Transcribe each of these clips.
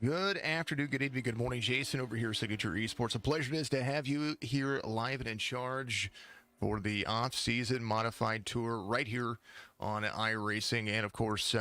Good afternoon, good evening, good morning. Jason over here, Signature Esports. A pleasure it is to have you here live and in charge for the off-season modified tour right here on iRacing. And, of course,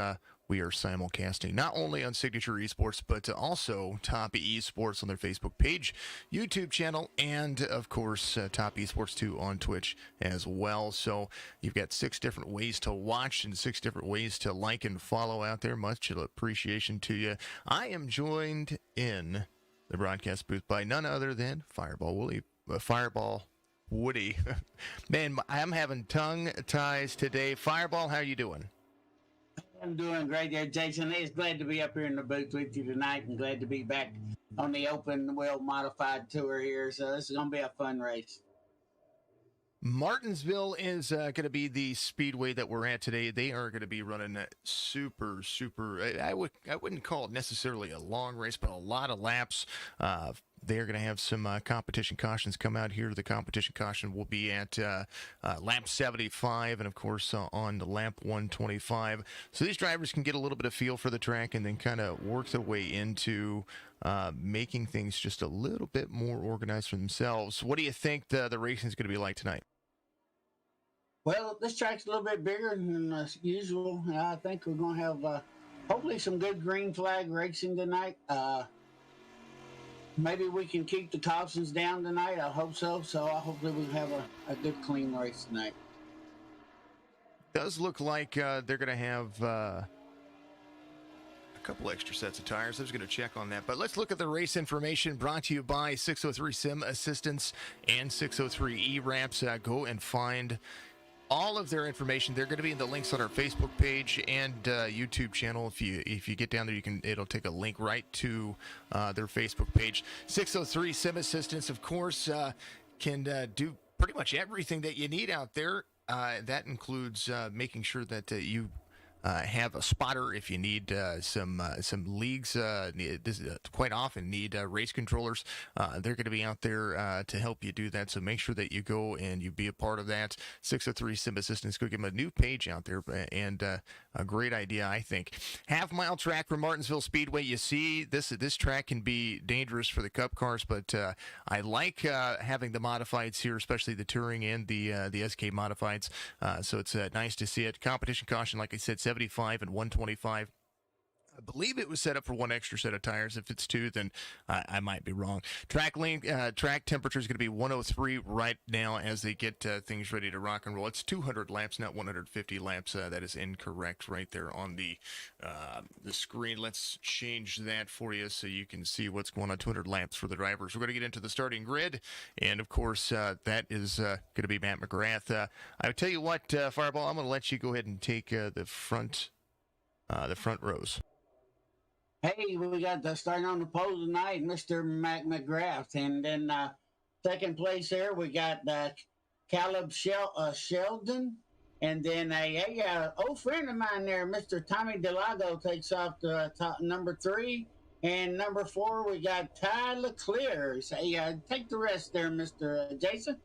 we are simulcasting not only on Signature Esports, but also Top Esports on their Facebook page, YouTube channel, and, of course, Top Esports 2 on Twitch as well. So you've got 6 different ways to watch and 6 different ways to like and follow out there. Much appreciation to you. I am joined in the broadcast booth by none other than Fireball Woody. Man, I'm having tongue ties today. Fireball, how you doing? I'm doing great there, Jason. It's glad to be up here in the booth with you tonight and glad to be back on the open wheel modified tour here. So this is going to be a fun race. Martinsville is going to be the speedway that we're at today. They are going to be running super. I wouldn't call it necessarily a long race, but a lot of laps. They're going to have some competition cautions come out here. The competition caution will be at lap 75 and, of course, on the lap 125. So these drivers can get a little bit of feel for the track and then kind of work their way into making things just a little bit more organized for themselves. What do you think the racing is going to be like tonight? Well, this track's a little bit bigger than usual. I think we're going to have hopefully some good green flag racing tonight. Maybe we can keep the cautions down tonight. I hope so. So hopefully we'll have a good, clean race tonight. Does look like they're going to have a couple extra sets of tires. I was going to check on that. But let's look at the race information brought to you by 603 Sim Assistance and 603 eWraps. Go and find all of their information. They're going to be in the links on our Facebook page and YouTube channel. If you get down there, it'll take a link right to their Facebook page. 603 Sim Assistance, of course, can do pretty much everything that you need out there. That includes making sure that you have a spotter if you need some leagues. Quite often need race controllers. They're going to be out there to help you do that. So make sure that you go and you be a part of that. 603 Sim Assistance. Go give them a new page out there, and a great idea, I think. Half-mile track from Martinsville Speedway. You see, this track can be dangerous for the Cup cars, but I like having the modifieds here, especially the Touring and the SK modifieds. So it's nice to see it. Competition caution, like I said, 75 and 125. I believe it was set up for one extra set of tires. If it's 2, then I might be wrong. Track temperature is going to be 103 right now as they get things ready to rock and roll. It's 200 laps, not 150 laps. That is incorrect right there on the screen. Let's change that for you so you can see what's going on. 200 laps for the drivers. We're going to get into the starting grid, and of course that is going to be Matt McGrath. I tell you what, Fireball, I'm going to let you go ahead and take the front rows. Hey, we got starting on the pole tonight, Mr. Mac McGrath. And then second place there, we got Caleb Shelton. And then a old friend of mine there, Mr. Tommy DeLago, takes off the top number 3. And number 4, we got Ty Leclerc. So, take the rest there, Mr. Jason.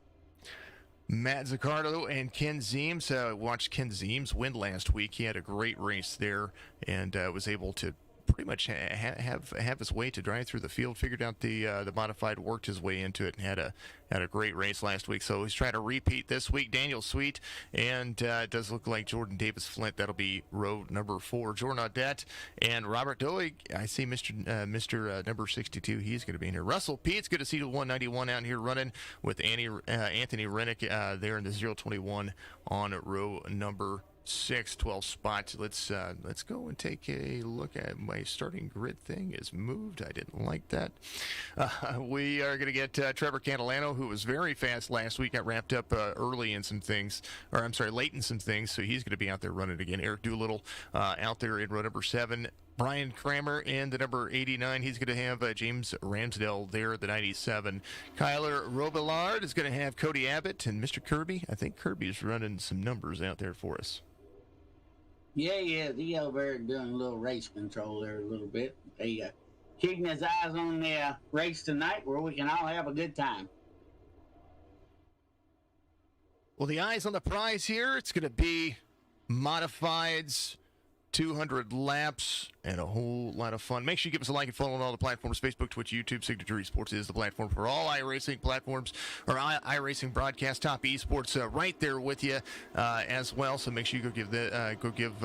Matt Zaccardo and Ken Zeems. Watched Ken Zeems win last week. He had a great race there and was able to pretty much have his way to drive through the field, figured out the modified, worked his way into it, and had a great race last week. So he's trying to repeat this week. Daniel Sweet, and it does look like Jordan Davis Flint. That'll be row number 4. Jordan Audette and Robert Doig. I see Mr. number 62. He's going to be in here. Russell P. It's good to see the 191 out here running with Anthony Rennick there in the 021 on row number 6, 12 spots. Let's go and take a look at my starting grid thing is moved. I didn't like that. We are going to get Trevor Catalano, who was very fast last week, got wrapped up late in some things. So he's going to be out there running again. Eric Doolittle out there in row number 7. Brian Kramer in the number 89. He's going to have James Ramsdale there at the 97. Kyler Robillard is going to have Cody Abbott and Mr. Kirby. I think Kirby's running some numbers out there for us. Yeah, he over there doing a little race control there a little bit. Keeping his eyes on the race tonight where we can all have a good time. Well, the eyes on the prize here, it's going to be modifieds 200 laps and a whole lot of fun. Make sure you give us a like and follow on all the platforms: Facebook, Twitch, YouTube. Signature Esports is the platform for all iRacing platforms, or iRacing broadcast. Top Esports right there with you as well. So make sure you go give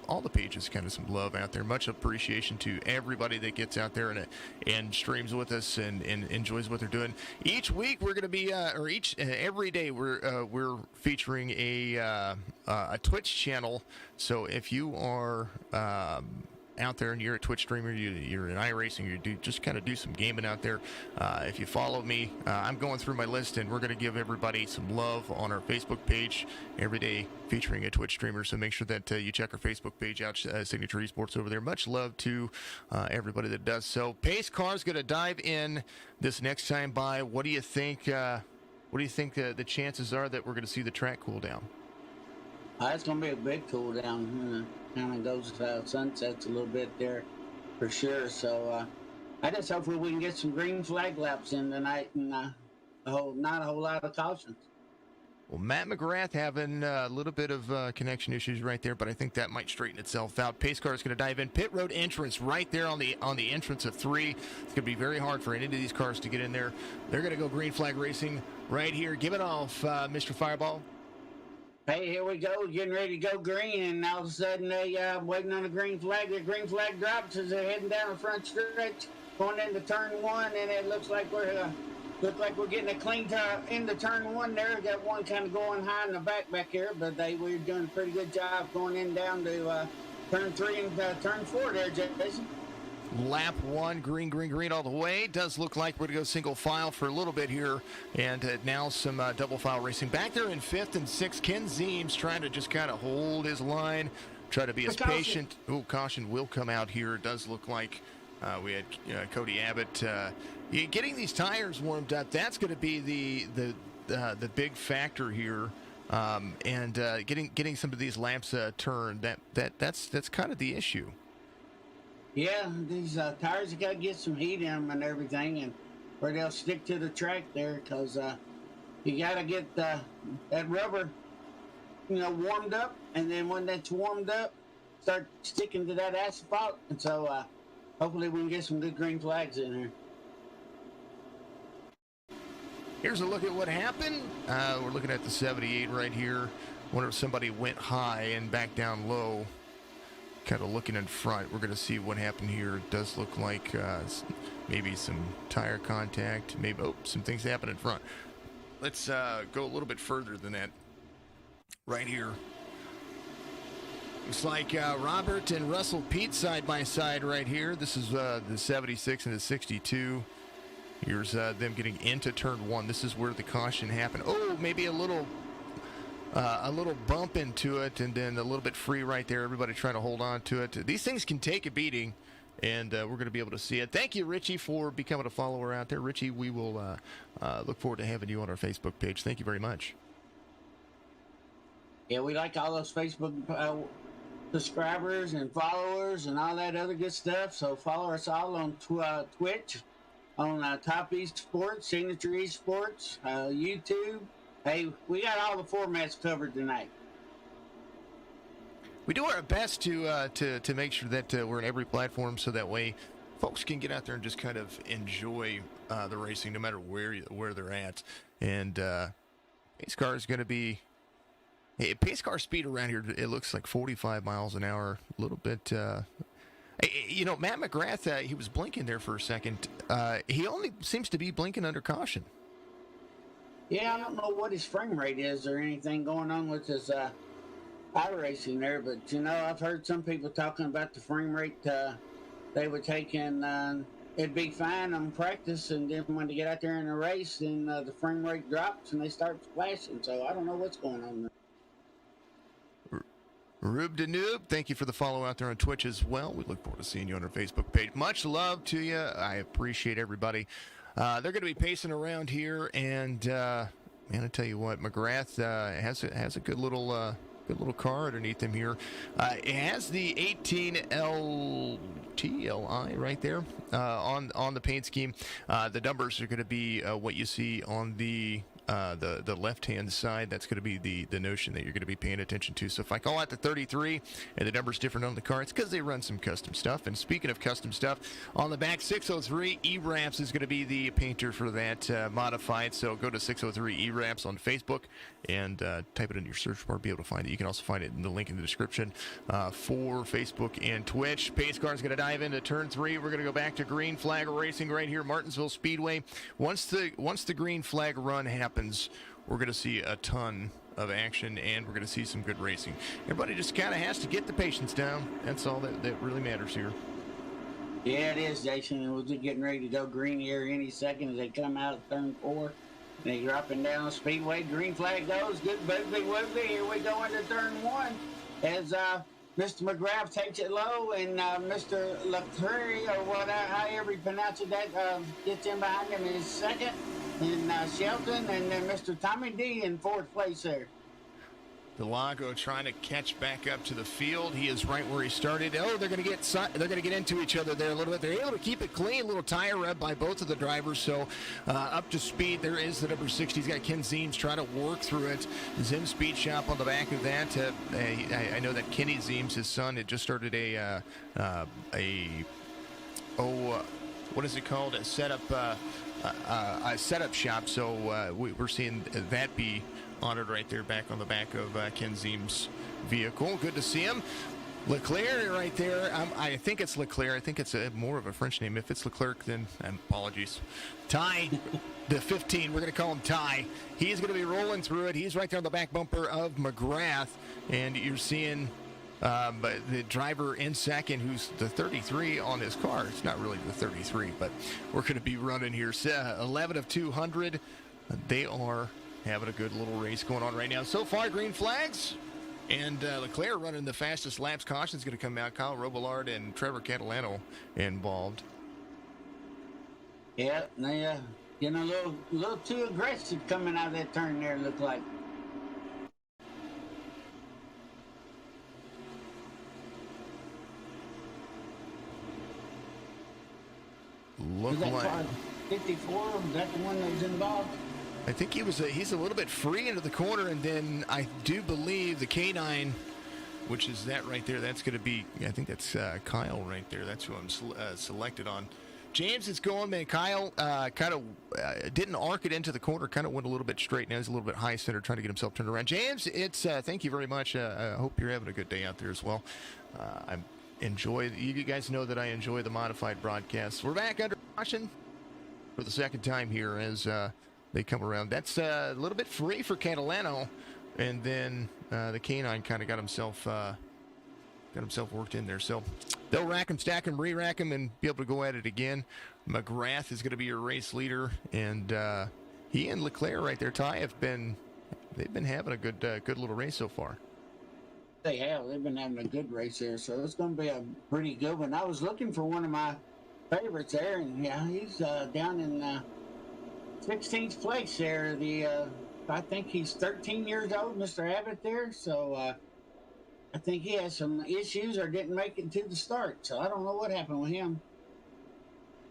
all the pages kind of some love out there. Much appreciation to everybody that gets out there and streams with us and enjoys what they're doing. Each week we're going to be, every day we're featuring a Twitch channel. So if you are out there and you're a Twitch streamer, you're in iRacing, you just kind of do some gaming out there. If you follow me, I'm going through my list, and we're going to give everybody some love on our Facebook page every day featuring a Twitch streamer. So make sure that you check our Facebook page out, Signature Esports over there. Much love to everybody that does so. Pace Car's going to dive in this next time by. What do you think? What do you think the chances are that we're going to see the track cool down? It's going to be a big cool down. Kind of goes sunsets a little bit there for sure. So I just hopefully we can get some green flag laps in tonight and not a whole lot of cautions. Well, Matt McGrath having a little bit of connection issues right there, but I think that might straighten itself out. Pace car is going to dive in. Pit road entrance right there on the entrance of 3. It's going to be very hard for any of these cars to get in there. They're going to go green flag racing right here. Give it off, Mr. Fireball. Hey, here we go, getting ready to go green, and all of a sudden they waiting on the green flag. The green flag drops as they're heading down the front stretch, going into turn 1, and it looks like we're getting a clean into turn 1 there. We got one kind of going high in the back here, but we're doing a pretty good job going in down to turn 3 and turn 4 there, Jason. Lap 1, green all the way. Does look like we're going to go single file for a little bit here. And now some double file racing. Back there in 5th and 6th, Ken Zeems trying to just kind of hold his line, try to be as patient. Oh, caution will come out here. It does look like we had Cody Abbott getting these tires warmed up. That's going to be the big factor here. And getting some of these lamps turned. That's kind of the issue. Yeah, these tires have got to get some heat in them and everything, and where they'll stick to the track there, because you got to get that rubber, warmed up, and then when that's warmed up, start sticking to that asphalt, and so hopefully we can get some good green flags in here. Here's a look at what happened. We're looking at the 78 right here. Wonder if somebody went high and back down low. Kind of looking in front. We're going to see what happened here. It does look like maybe some tire contact. Maybe some things happen in front. Let's go a little bit further than that. Right here. Looks like Robert and Russell Pete side by side right here. This is the 76 and the 62. Here's them getting into turn 1. This is where the caution happened. Oh, maybe a little bump into it, and then a little bit free right there. Everybody trying to hold on to it. These things can take a beating, and we're going to be able to see it. Thank you, Richie, for becoming a follower out there. Richie, we will look forward to having you on our Facebook page. Thank you very much. Yeah, we like all those Facebook subscribers and followers and all that other good stuff. So follow us all on Twitch, on Top Esports, Signature Esports, YouTube. Hey, we got all the formats covered tonight. We do our best to make sure that we're in every platform, so that way folks can get out there and just kind of enjoy the racing, no matter where they're at. And pace car is going to be pace car speed around here. It looks like 45 miles an hour, a little bit. Matt McGrath, he was blinking there for a second. He only seems to be blinking under caution. Yeah, I don't know what his frame rate is or anything going on with his iRacing there, but I've heard some people talking about the frame rate they would take, and it'd be fine on practice, and then when they get out there in a race, then the frame rate drops and they start flashing. So I don't know what's going on there. Rube Danube, thank you for the follow out there on Twitch as well. We look forward to seeing you on our Facebook page. Much love to you. I appreciate everybody. They're going to be pacing around here, and man, I tell you what, McGrath has a good little car underneath him here. It has the 18LTLI right there on the paint scheme. The numbers are going to be what you see on the the left-hand side. That's going to be the notion that you're going to be paying attention to. So if I call out the 33 and the number's different on the car, it's because they run some custom stuff. And speaking of custom stuff, on the back, 603 E-Wraps is going to be the painter for that modified. So go to 603 E-Wraps on Facebook and type it in your search bar. Be able to find it. You can also find it in the link in the description for Facebook and Twitch. Pace car is going to dive into turn 3. We're going to go back to green flag racing right here, Martinsville Speedway. Once the green flag run happens, we're going to see a ton of action, and we're going to see some good racing. Everybody just kind of has to get the patience down. That's all that really matters here. Yeah, it is, Jason. We're just getting ready to go green here any second as they come out of turn 4. And they're dropping down the speedway. Green flag goes. Good booby wooby. Here we go into turn 1 as Mr. McGrath takes it low, and Mr. Leclerc, or however you pronounce it, that gets in behind him in second. And Shelton, and then Mr. Tommy D in 4th place there. Delago trying to catch back up to the field. He is right where he started. Oh, they're going to get into each other there a little bit. They're able to keep it clean. A little tire rub by both of the drivers. So up to speed. There is the number 60. He's got Ken Zeems trying to work through it. Zim Speed Shop on the back of that. I know that Kenny Zeems, his son, had just started what is it called? A setup shop. So we're seeing that be honored right there back on the back of Ken Zeems' vehicle. Good to see him. Leclerc right there. I think it's Leclerc. I think it's more of a French name. If it's Leclerc, then apologies. Ty, the 15, we're going to call him Ty. He's going to be rolling through it. He's right there on the back bumper of McGrath. And you're seeing the driver in second, who's the 33 on his car. It's not really the 33, but we're going to be running here. 11 of 200. They are having a good little race going on right now. So far, green flags. And Leclerc running the fastest laps. Caution's going to come out. Kyle Robillard and Trevor Catalano involved. Yeah, they getting a little too aggressive coming out of that turn there, look like. Look like 54. Is that the one that was involved? I think he's a little bit free into the corner, and then I do believe the K9, which is that right there, that's going to be, I think that's Kyle right there. That's who I'm selected on. James is going, man. Kyle kind of didn't arc it into the corner, kind of went a little bit straight. Now he's a little bit high center, trying to get himself turned around. James, it's thank you very much. I hope you're having a good day out there as well. You guys know that I enjoy the modified broadcasts. We're back under caution for the second time here as they come around. That's a little bit free for Catalano, and then the K9 kind of got himself worked in there. So they'll rack him, stack him, re-rack him, and be able to go at it again. McGrath is going to be your race leader, and he and Leclerc right there, Ty, they've been having a good little race so far. They have. They've been having a good race there, so it's going to be a pretty good one. I was looking for one of my favorites there, and yeah, he's down in 16th place there. I think he's 13 years old, Mr. Abbott there. So I think he has some issues or didn't make it to the start. So I don't know what happened with him.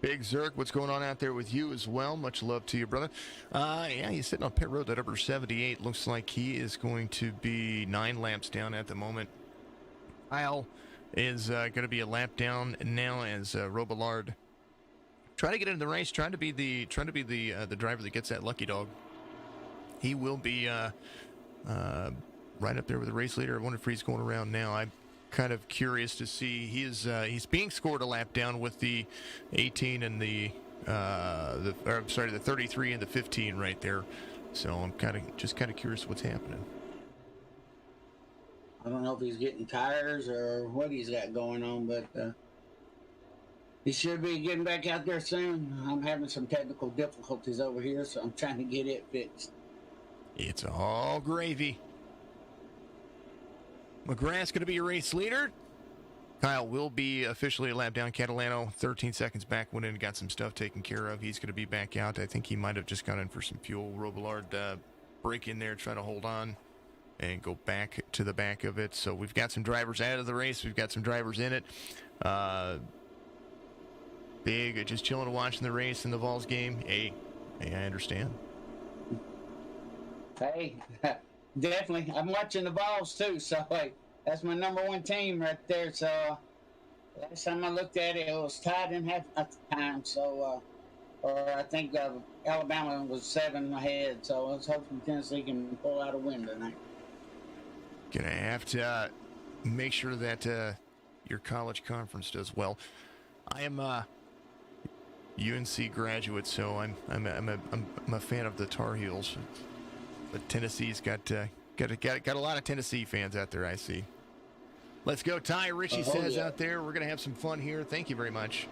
Big Zerk, what's going on out there with you as well? Much love to you, brother. Yeah, he's sitting on pit road at number 78. Looks like he is going to be 9 laps down at the moment. Kyle is going to be a lap down now as Robillard trying to get into the race, trying to be the driver that gets that lucky dog. He will be right up there with the race leader. I wonder if he's going around now. I'm kind of curious to see. He's being scored a lap down with the 18 and the 33 and the 15 right there. So I'm kind of curious what's happening. I don't know if he's getting tires or what he's got going on, but he should be getting back out there soon. I'm having some technical difficulties over here, so I'm trying to get it fixed. It's all gravy. McGrath's going to be your race leader. Kyle will be officially a lap down. Catalano, 13 seconds back, went in and got some stuff taken care of. He's going to be back out. I think he might have just gone in for some fuel. Robillard break in there, try to hold on and go back to the back of it. So we've got some drivers out of the race. We've got some drivers in it. Big, just chilling and watching the race in the Vols game. Hey, I understand. Hey, definitely. I'm watching the Vols too, so hey, that's my number one team right there. So last time I looked at it, it was tied in half at the time. So, or I think Alabama was 7 ahead. So let's hope Tennessee can pull out a win tonight. Gonna have to make sure that your college conference does well. I am UNC graduate, so I'm a fan of the Tar Heels. But Tennessee's got a lot of Tennessee fans out there, I see. Let's go, Ty. Richie says out there, we're going to have some fun here. Thank you very much.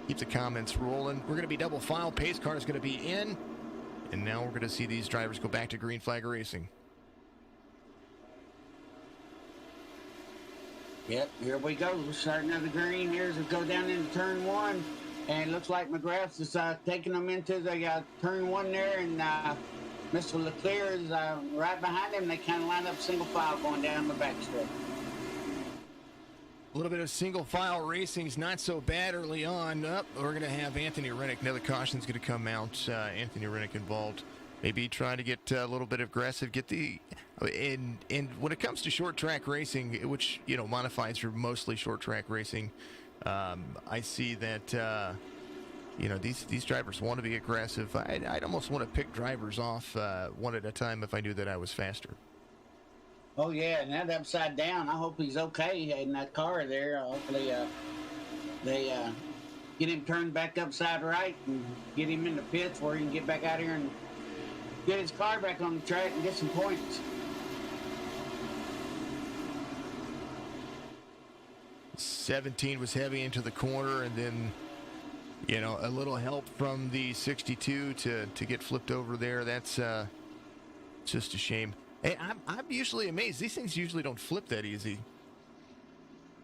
Keep the comments rolling. We're going to be double file. Pace car is going to be in. And now we're going to see these drivers go back to green flag racing. Yep, here we go. We're starting at the green. Here's a go down into turn 1. And it looks like McGrath is taking them into the turn 1 there. And Mr. Leclerc is right behind him. They kind of line up single file going down the back straight. A little bit of single file racing is not so bad early on. We're going to have Anthony Rennick. Another caution's going to come out. Anthony Rennick involved. Maybe trying to get a little bit aggressive. And when it comes to short track racing, which modifies for mostly short track racing, I see that these drivers want to be aggressive. I'd almost want to pick drivers off one at a time if I knew that I was faster. Oh, yeah, and that upside down, I hope he's okay in that car there. Hopefully they get him turned back upside right and get him in the pits where he can get back out here and get his car back on the track and get some points. '17 was heavy into the corner, and then a little help from the 62 to get flipped over there. That's just a shame. Hey, I'm usually amazed. These things usually don't flip that easy.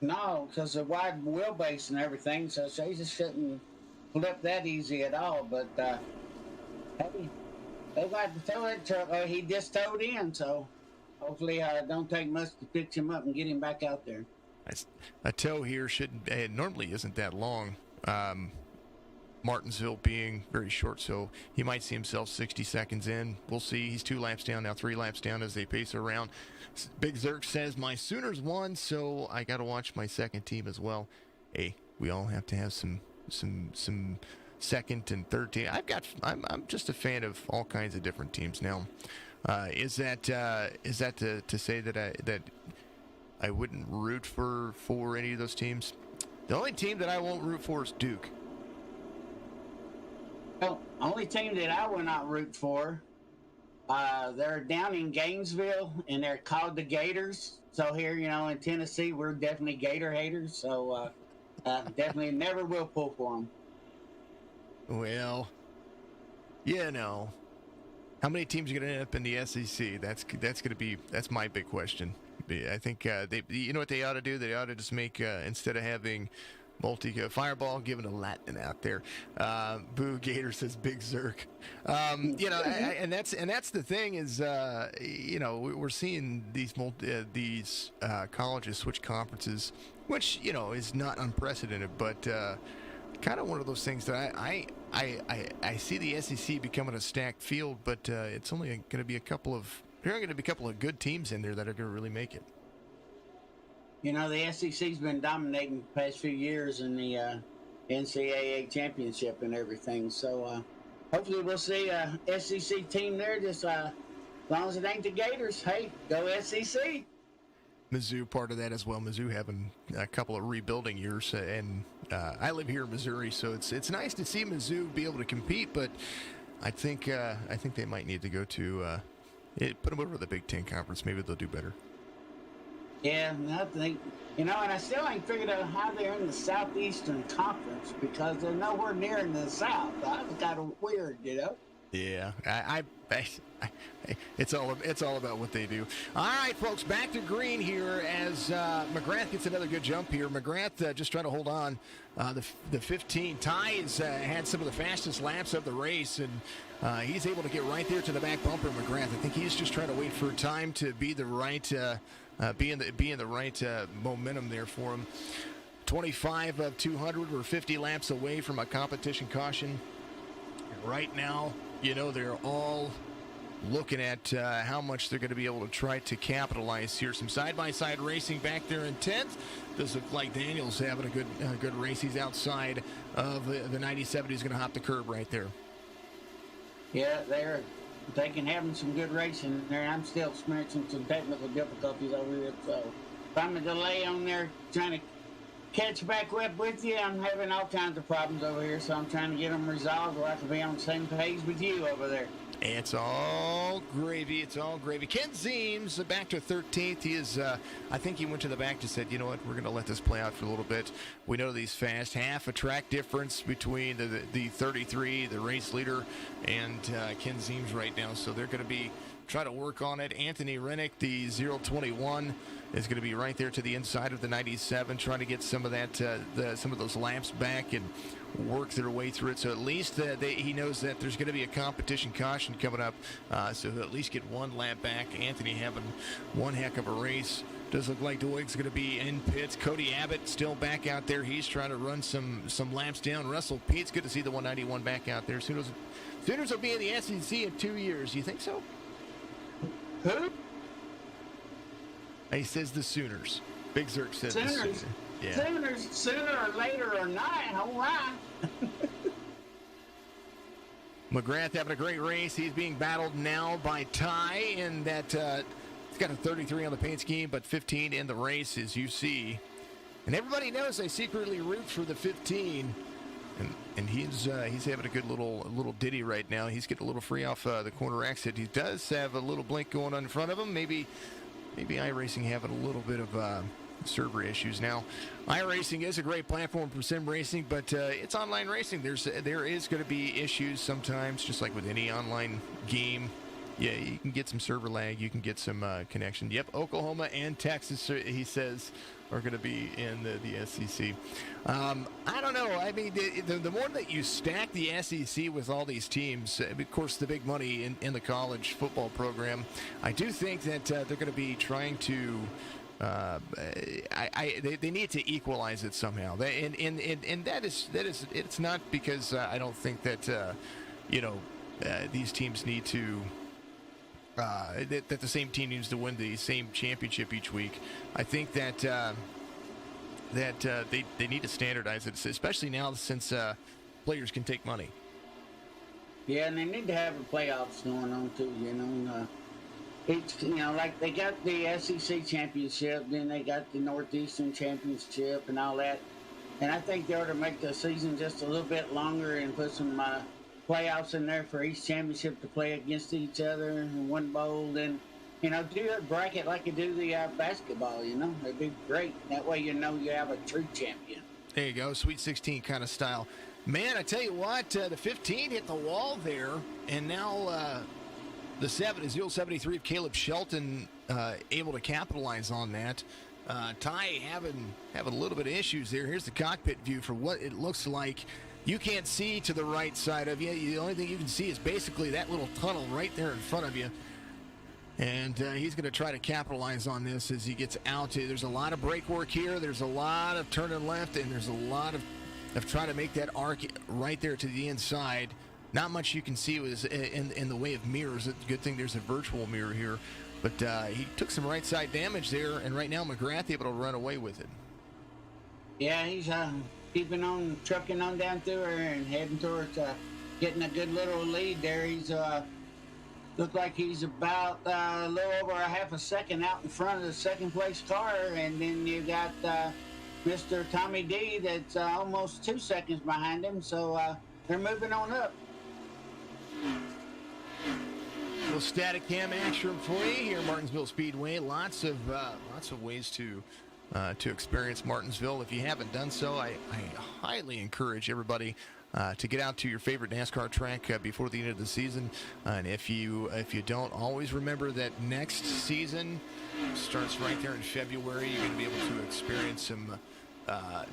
No, because of wide wheelbase and everything, so they just shouldn't flip that easy at all. But hey, they got to tow that truck. He just towed in, so hopefully don't take much to fix him up and get him back out there. A tow here normally isn't that long. Martinsville being very short, so he might see himself 60 seconds in. We'll see. He's 2 laps down now, 3 laps down as they pace around. Big Zerk says, my Sooners won, so I got to watch my second team as well. Hey, we all have to have some second and third team. I'm just a fan of all kinds of different teams now. Is that to say that I wouldn't root for any of those teams? The only team that I won't root for is Duke. Well, only team that I will not root for, they're down in Gainesville, and they're called the Gators. So here, in Tennessee, we're definitely Gator haters. So definitely never will pull for them. Well, how many teams are going to end up in the SEC? That's my big question. I think what they ought to do? They ought to just make instead of having Fireball, giving a Latin out there. Boo Gator says Big Zerk. And that's the thing is, we're seeing these colleges switch conferences, which is not unprecedented, but kind of one of those things that I see the SEC becoming a stacked field, but it's only going to be a couple of good teams in there that are going to really make it. The SEC's been dominating the past few years in the NCAA championship and everything. So hopefully we'll see a SEC team there. Just as long as it ain't the Gators, hey, go SEC. Mizzou part of that as well. Mizzou having a couple of rebuilding years, and I live here in Missouri, so it's nice to see Mizzou be able to compete. But I think they might need to go to put them over the Big Ten Conference. Maybe they'll do better. Yeah, I think, and I still ain't figured out how they're in the Southeastern Conference because they're nowhere near in the South. That's kind of weird, Yeah, it's all about what they do. All right, folks, back to green here as McGrath gets another good jump here. McGrath just trying to hold on. The 15 ties had some of the fastest laps of the race, and he's able to get right there to the back bumper of McGrath. I think he's just trying to wait for time to be the right, be in the right momentum there for him. 25 of 200. We're 50 laps away from a competition caution. And right now, they're all looking at how much they're going to be able to try to capitalize here. Some side-by-side racing back there in 10th. Does look like Daniel's having a good race. He's outside of the 97. He's going to hop the curb right there. Yeah, they can having some good racing there. I'm still experiencing some technical difficulties over here. So if I'm a delay on there trying to catch back up with you, I'm having all kinds of problems over here. So I'm trying to get them resolved where I can be on the same page with you over there. It's all gravy. It's all gravy. Ken Zeems back to 13th. He is, I think he went to the back and said, you know what, we're going to let this play out for a little bit. We know these fast. Half a track difference between the 33, the race leader, and Ken Zeems right now. So they're going to be try to work on it. Anthony Rennick, the 021, is going to be right there to the inside of the 97, trying to get some of that, some of those laps back and work their way through it. So at least he knows that there's going to be a competition caution coming up, so he'll at least get one lap back. Anthony having one heck of a race. Does look like Doig's going to be in pits. Cody Abbott still back out there. He's trying to run some laps down. Russell Pete's good to see the 191 back out there. Sooners will be in the SEC in 2 years. You think so? Who? He says the Sooners. Big Zerk said Sooners. the Sooners. Yeah. Sooners, sooner or later or not, all right. McGrath having a great race. He's being battled now by Ty in that he's got a 33 on the paint scheme, but 15 in the race, as you see. And everybody knows I secretly root for the 15. And he's having a good little ditty right now. He's getting a little free off the corner exit. He does have a little blink going on in front of him. Maybe iRacing having a little bit of server issues now. iRacing is a great platform for sim racing, but it's online racing. There is going to be issues sometimes, just like with any online game. Yeah, you can get some server lag. You can get some connection. Yep, Oklahoma and Texas, he says, are going to be in the SEC. I don't know. I mean, the more that you stack the SEC with all these teams, of course, the big money in the college football program, I do think that they're going to be trying to they need to equalize it somehow. And that is it's not because I don't think that these teams need to that the same team needs to win the same championship each week. I think that they need to standardize it, especially now since players can take money. Yeah, and they need to have the playoffs going on too. It's like they got the SEC championship, then they got the Northeastern championship and all that. And I think they ought to make the season just a little bit longer and put some playoffs in there for each championship to play against each other in one bowl. And do a bracket like you do the basketball. It'd be great. That way you have a true champion. There you go, Sweet 16 kind of style. Man, I tell you what, the 15 hit the wall there, and now the 73 of Caleb Shelton able to capitalize on that. Ty having a little bit of issues there. Here's the cockpit view for what it looks like. You can't see to the right side of you. The only thing you can see is basically that little tunnel right there in front of you. And he's going to try to capitalize on this as he gets out. There's a lot of brake work here. There's a lot of turning left, and there's a lot of trying to make that arc right there to the inside. Not much you can see was in the way of mirrors. It's a good thing there's a virtual mirror here. But he took some right side damage there, and right now McGrath able to run away with it. Yeah, he's keeping on, trucking on down through her and heading towards getting a good little lead there. He's looked like he's about a little over a half a second out in front of the second place car, and then you got Mr. Tommy D that's almost 2 seconds behind him. So they're moving on up. A little static cam action for you here at Martinsville Speedway. Lots of ways to experience Martinsville. If you haven't done so, I highly encourage everybody to get out to your favorite NASCAR track before the end of the season. And if you don't, always remember that next season starts right there in February. You're going to be able to experience some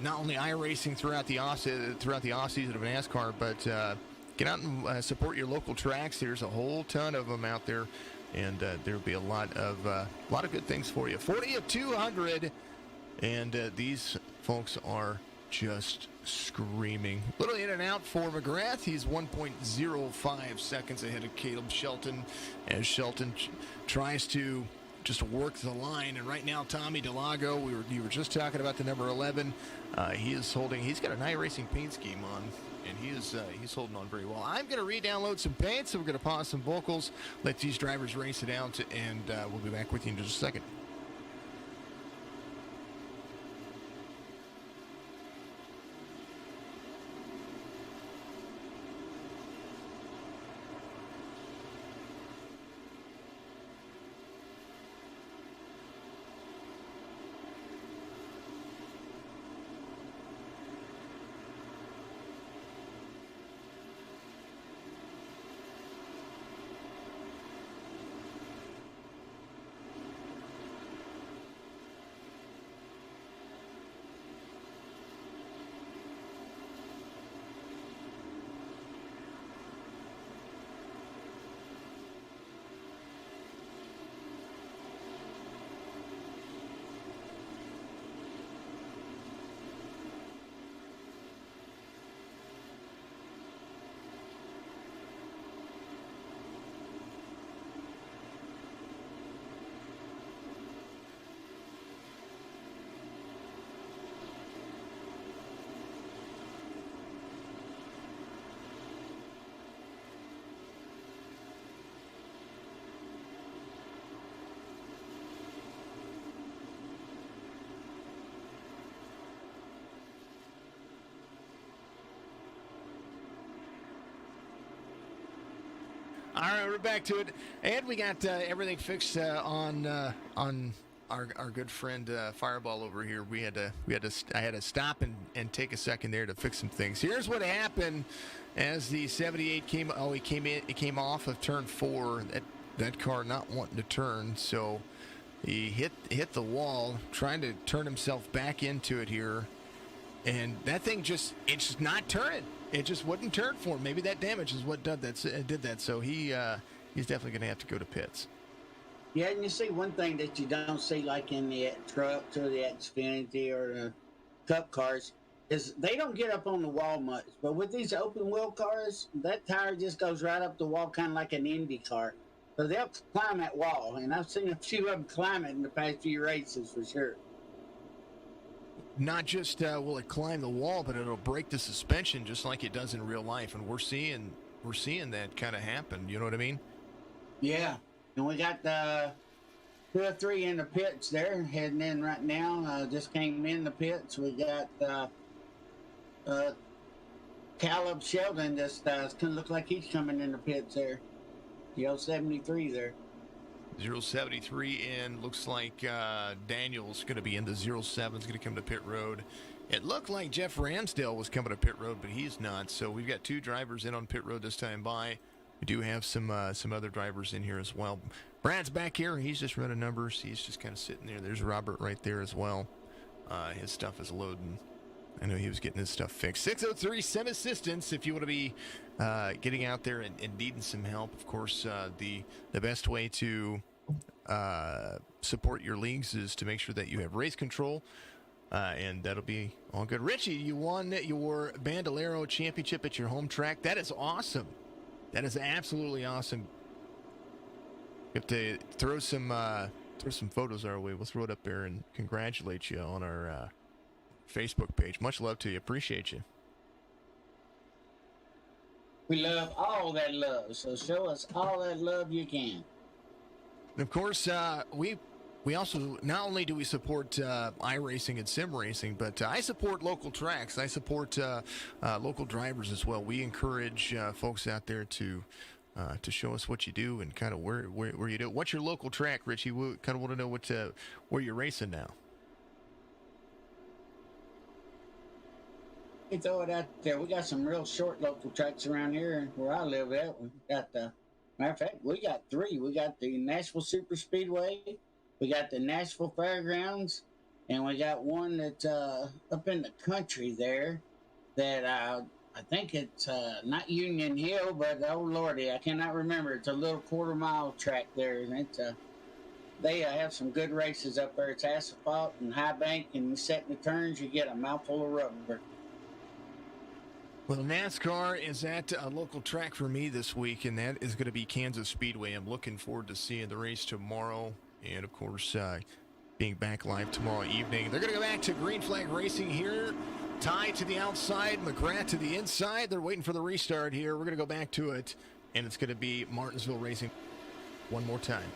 not only iRacing throughout the off season of NASCAR, but get out and support your local tracks. There's a whole ton of them out there, and there'll be a lot of good things for you. 40 of 200, and these folks are just screaming. Little in and out for McGrath. He's 1.05 seconds ahead of Caleb Shelton as Shelton tries to just work the line. And right now, Tommy Delago, you were just talking about the number 11. He's got an iRacing paint scheme on, and he's holding on very well. I'm going to re-download some paint, so we're going to pause some vocals, let these drivers race it out, and we'll be back with you in just a second. All right, we're back to it, and we got everything fixed on our good friend Fireball over here. I had to stop and take a second there to fix some things. Here's what happened as the 78 came off of turn 4. That car not wanting to turn, so he hit the wall, trying to turn himself back into it here, and that thing it's just not turning. It just wouldn't turn for him. Maybe that damage is what did that. So he's definitely going to have to go to pits. Yeah, and you see one thing that you don't see like in the trucks or the Xfinity or the Cup cars is they don't get up on the wall much. But with these open wheel cars, that tire just goes right up the wall, kind of like an Indy car. So they'll climb that wall, and I've seen a few of them climb it in the past few races for sure. Not just will it climb the wall, but it'll break the suspension just like it does in real life, and we're seeing that kind of happen. You know what I mean? Yeah, and we got 2 or 3 in the pits there, heading in right now. Just came in the pits. We got Caleb Shelton. Just can look like he's coming in the pits there. The 073 there. 073 in. Looks like Daniel's going to be in. The 07's going to come to pit road. It looked like Jeff Ransdale was coming to pit road, but he's not. So we've got 2 drivers in on pit road this time by. We do have some other drivers in here as well. Brad's back here. He's just running numbers. He's just kind of sitting there. There's Robert right there as well. His stuff is loading. I know he was getting his stuff fixed. 603, send assistance if you want to be getting out there and needing some help. Of course, the best way to support your leagues is to make sure that you have race control, and that'll be all good. Richie, you won your Bandolero Championship at your home track. That is awesome. That is absolutely awesome. You have to throw some photos our way. We'll throw it up there and congratulate you on our Facebook page. Much love to you. Appreciate you. We love all that love, so show us all that love you can. And of course, we also, not only do we support iRacing and sim racing, but I support local tracks. I support local drivers as well. We encourage folks out there to show us what you do and kind of where you do it. What's your local track, Richie? We kind of want to know where you're racing now. We throw it out there. We got some real short local tracks around here where I live at. We got matter of fact, we got 3. We got the Nashville Super Speedway, we got the Nashville Fairgrounds, and we got one that's up in the country there that I think it's not Union Hill, but oh lordy, I cannot remember. It's a little 1/4 mile track there, and they have some good races up there. It's asphalt and high bank, and you set in the turns, you get a mouthful of rubber. Well, NASCAR is at a local track for me this week, and that is going to be Kansas Speedway. I'm looking forward to seeing the race tomorrow, and of course, being back live tomorrow evening. They're going to go back to green flag racing here. Ty to the outside, McGrath to the inside. They're waiting for the restart here. We're going to go back to it, and it's going to be Martinsville racing one more time.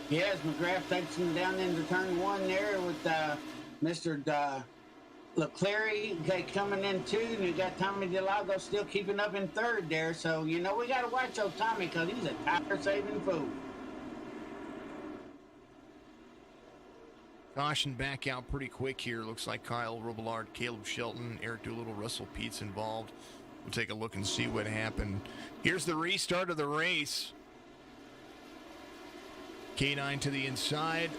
Yes, McGrath takes him down into turn one there with Mr. Leclerc coming in two, and you got Tommy DeLago still keeping up in third there. So, we got to watch old Tommy because he's a tire-saving fool. Caution back out pretty quick here. Looks like Kyle Robillard, Caleb Shelton, Eric Doolittle, Russell Pete's involved. We'll take a look and see what happened. Here's the restart of the race. K9 to the inside.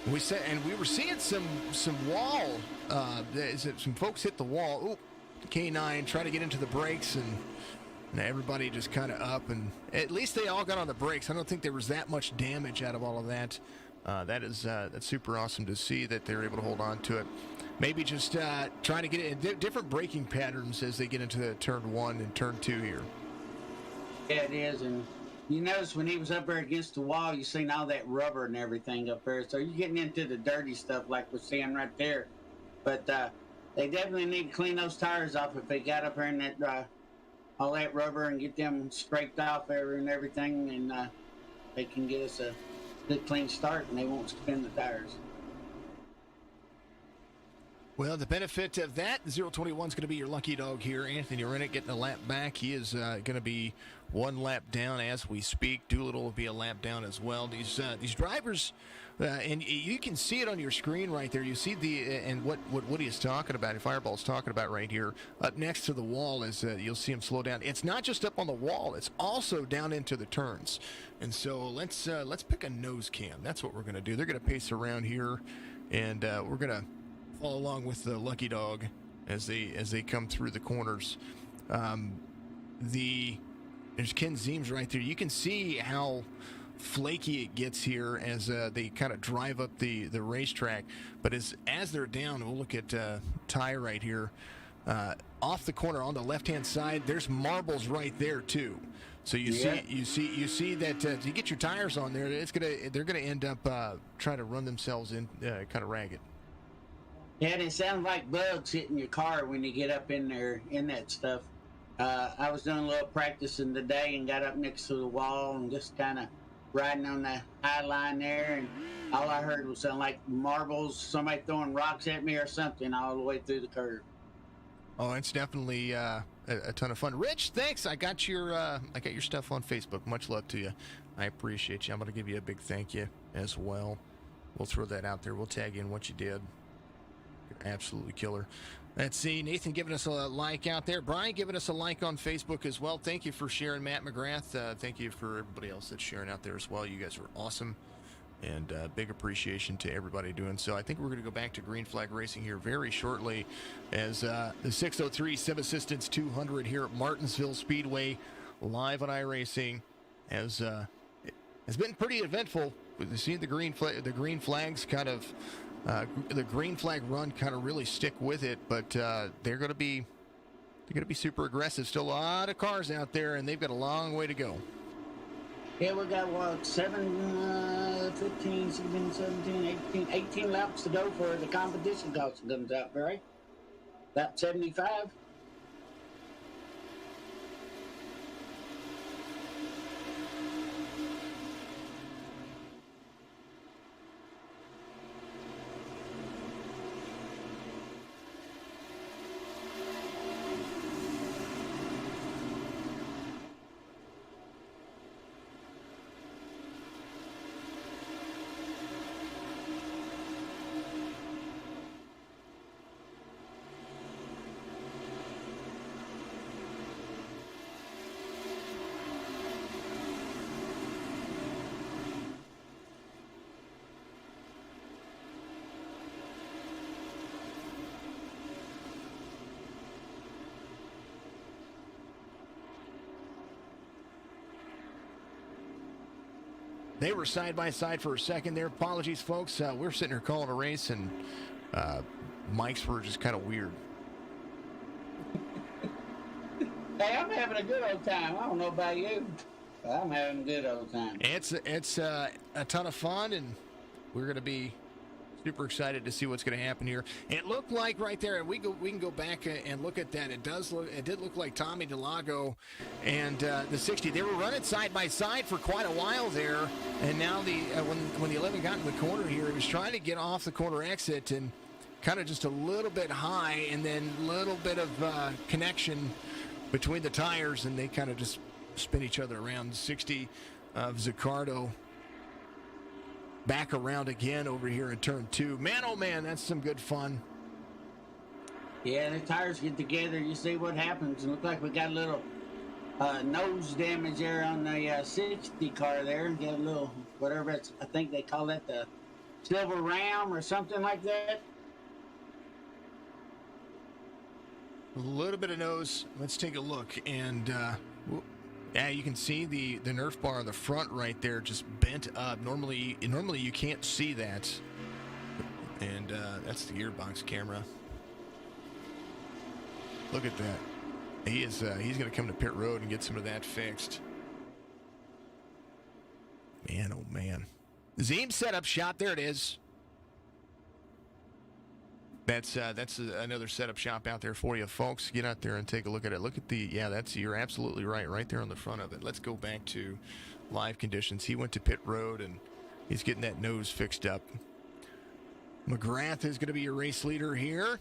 We were seeing some wall. Some folks hit the wall. Oop, K9 trying to get into the brakes, and everybody just kind of up. And at least they all got on the brakes. I don't think there was that much damage out of all of that. That's super awesome to see that they're able to hold on to it. Maybe just trying to get it in different braking patterns as they get into turn one and turn two here. Yeah, it is. And you notice when he was up there against the wall, you seen all that rubber and everything up there. So you're getting into the dirty stuff like we're seeing right there. But they definitely need to clean those tires off if they got up there in that all that rubber and get them scraped off and everything, and they can get us a good clean start and they won't spin the tires. Well, the benefit of that, 021 is going to be your lucky dog here. Anthony Rennick getting a lap back. He is going to be one lap down as we speak. Doolittle will be a lap down as well. These drivers, and you can see it on your screen right there. You see and what Woody is talking about, and Fireball's talking about right here, up next to the wall is you'll see him slow down. It's not just up on the wall; it's also down into the turns. And so let's pick a nose cam. That's what we're going to do. They're going to pace around here, and we're going to follow along with the lucky dog as they come through the corners. There's Ken Zeems right there. You can see how flaky it gets here as they kind of drive up the racetrack. But as they're down, we'll look at Ty right here. Off the corner on the left-hand side, there's marbles right there too. So you see that to get your tires on there, they're gonna end up trying to run themselves in kind of ragged. Yeah, and it sounds like bugs hitting your car when you get up in there in that stuff. I was doing a little practicing today and got up next to the wall and just kind of riding on the high line there, and all I heard was sound like marbles, somebody throwing rocks at me or something all the way through the curve. Oh, it's definitely a ton of fun. Rich, thanks. I got your stuff on Facebook. Much love to you. I appreciate you. I'm going to give you a big thank you as well. We'll throw that out there. We'll tag in what you did. Absolutely killer. Let's see. Nathan giving us a like out there. Brian giving us a like on Facebook as well. Thank you for sharing, Matt McGrath. Thank you for everybody else that's sharing out there as well. You guys are awesome. And big appreciation to everybody doing so. I think we're going to go back to green flag racing here very shortly as the 603 Sub Assistance 200 here at Martinsville Speedway live on iRacing has been pretty eventful. We've seen the green flags kind of the green flag run kind of really stick with it, but they're going to be super aggressive. Still a lot of cars out there, and they've got a long way to go. Yeah, we got 15, 16, 17, 18 laps to go for the competition cost comes out, right? About 75. They were side by side for a second there. Apologies, folks. We're sitting here calling a race, and mics were just kind of weird. Hey, I'm having a good old time. I don't know about you, but I'm having a good old time. It's a ton of fun, and we're going to be super excited to see what's going to happen here. It looked like right there, and we can go back and look at that. It did look like Tommy DeLago and the 60. They were running side by side for quite a while there, and now when the 11 got in the corner here, he was trying to get off the corner exit and kind of just a little bit high, and then a little bit of connection between the tires, and they kind of just spin each other around. The 60 of Zaccardo back around again over here in turn 2. Man, oh man, that's some good fun. Yeah, the tires get together. You see what happens. It looks like we got a little nose damage there on the 60 car there. Get a little, whatever it's, I think they call that the silver ram or something like that. A little bit of nose. Let's take a look. And yeah, you can see the Nerf bar on the front right there just bent up. Normally you can't see that. And that's the gearbox camera. Look at that. He's going to come to pit road and get some of that fixed. Man, oh man. Zeem setup shot. There it is. That's another setup shop out there for you, folks. Get out there and take a look at it. Look at you're absolutely right there on the front of it. Let's go back to live conditions. He went to pit road, and he's getting that nose fixed up. McGrath is going to be your race leader here.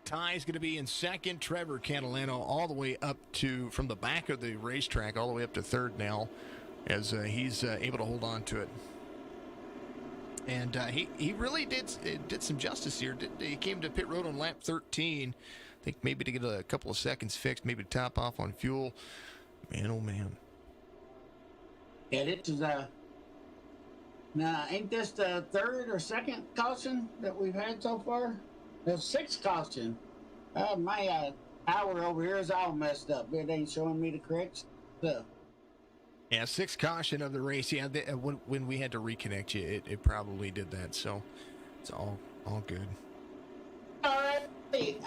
Ty is going to be in second. Trevor Catalano all the way up from the back of the racetrack all the way up to third now, as he's able to hold on to it. And he really did some justice here. He came to pit road on lap 13. I think maybe to get a couple of seconds fixed, maybe to top off on fuel. Man, oh man. Yeah, this is now ain't this the third or second caution that we've had so far? The sixth caution. My hour over here is all messed up. It ain't showing me the correct stuff. Yeah, sixth caution of the race. Yeah, when we had to reconnect you, it probably did that. So it's all good. All right,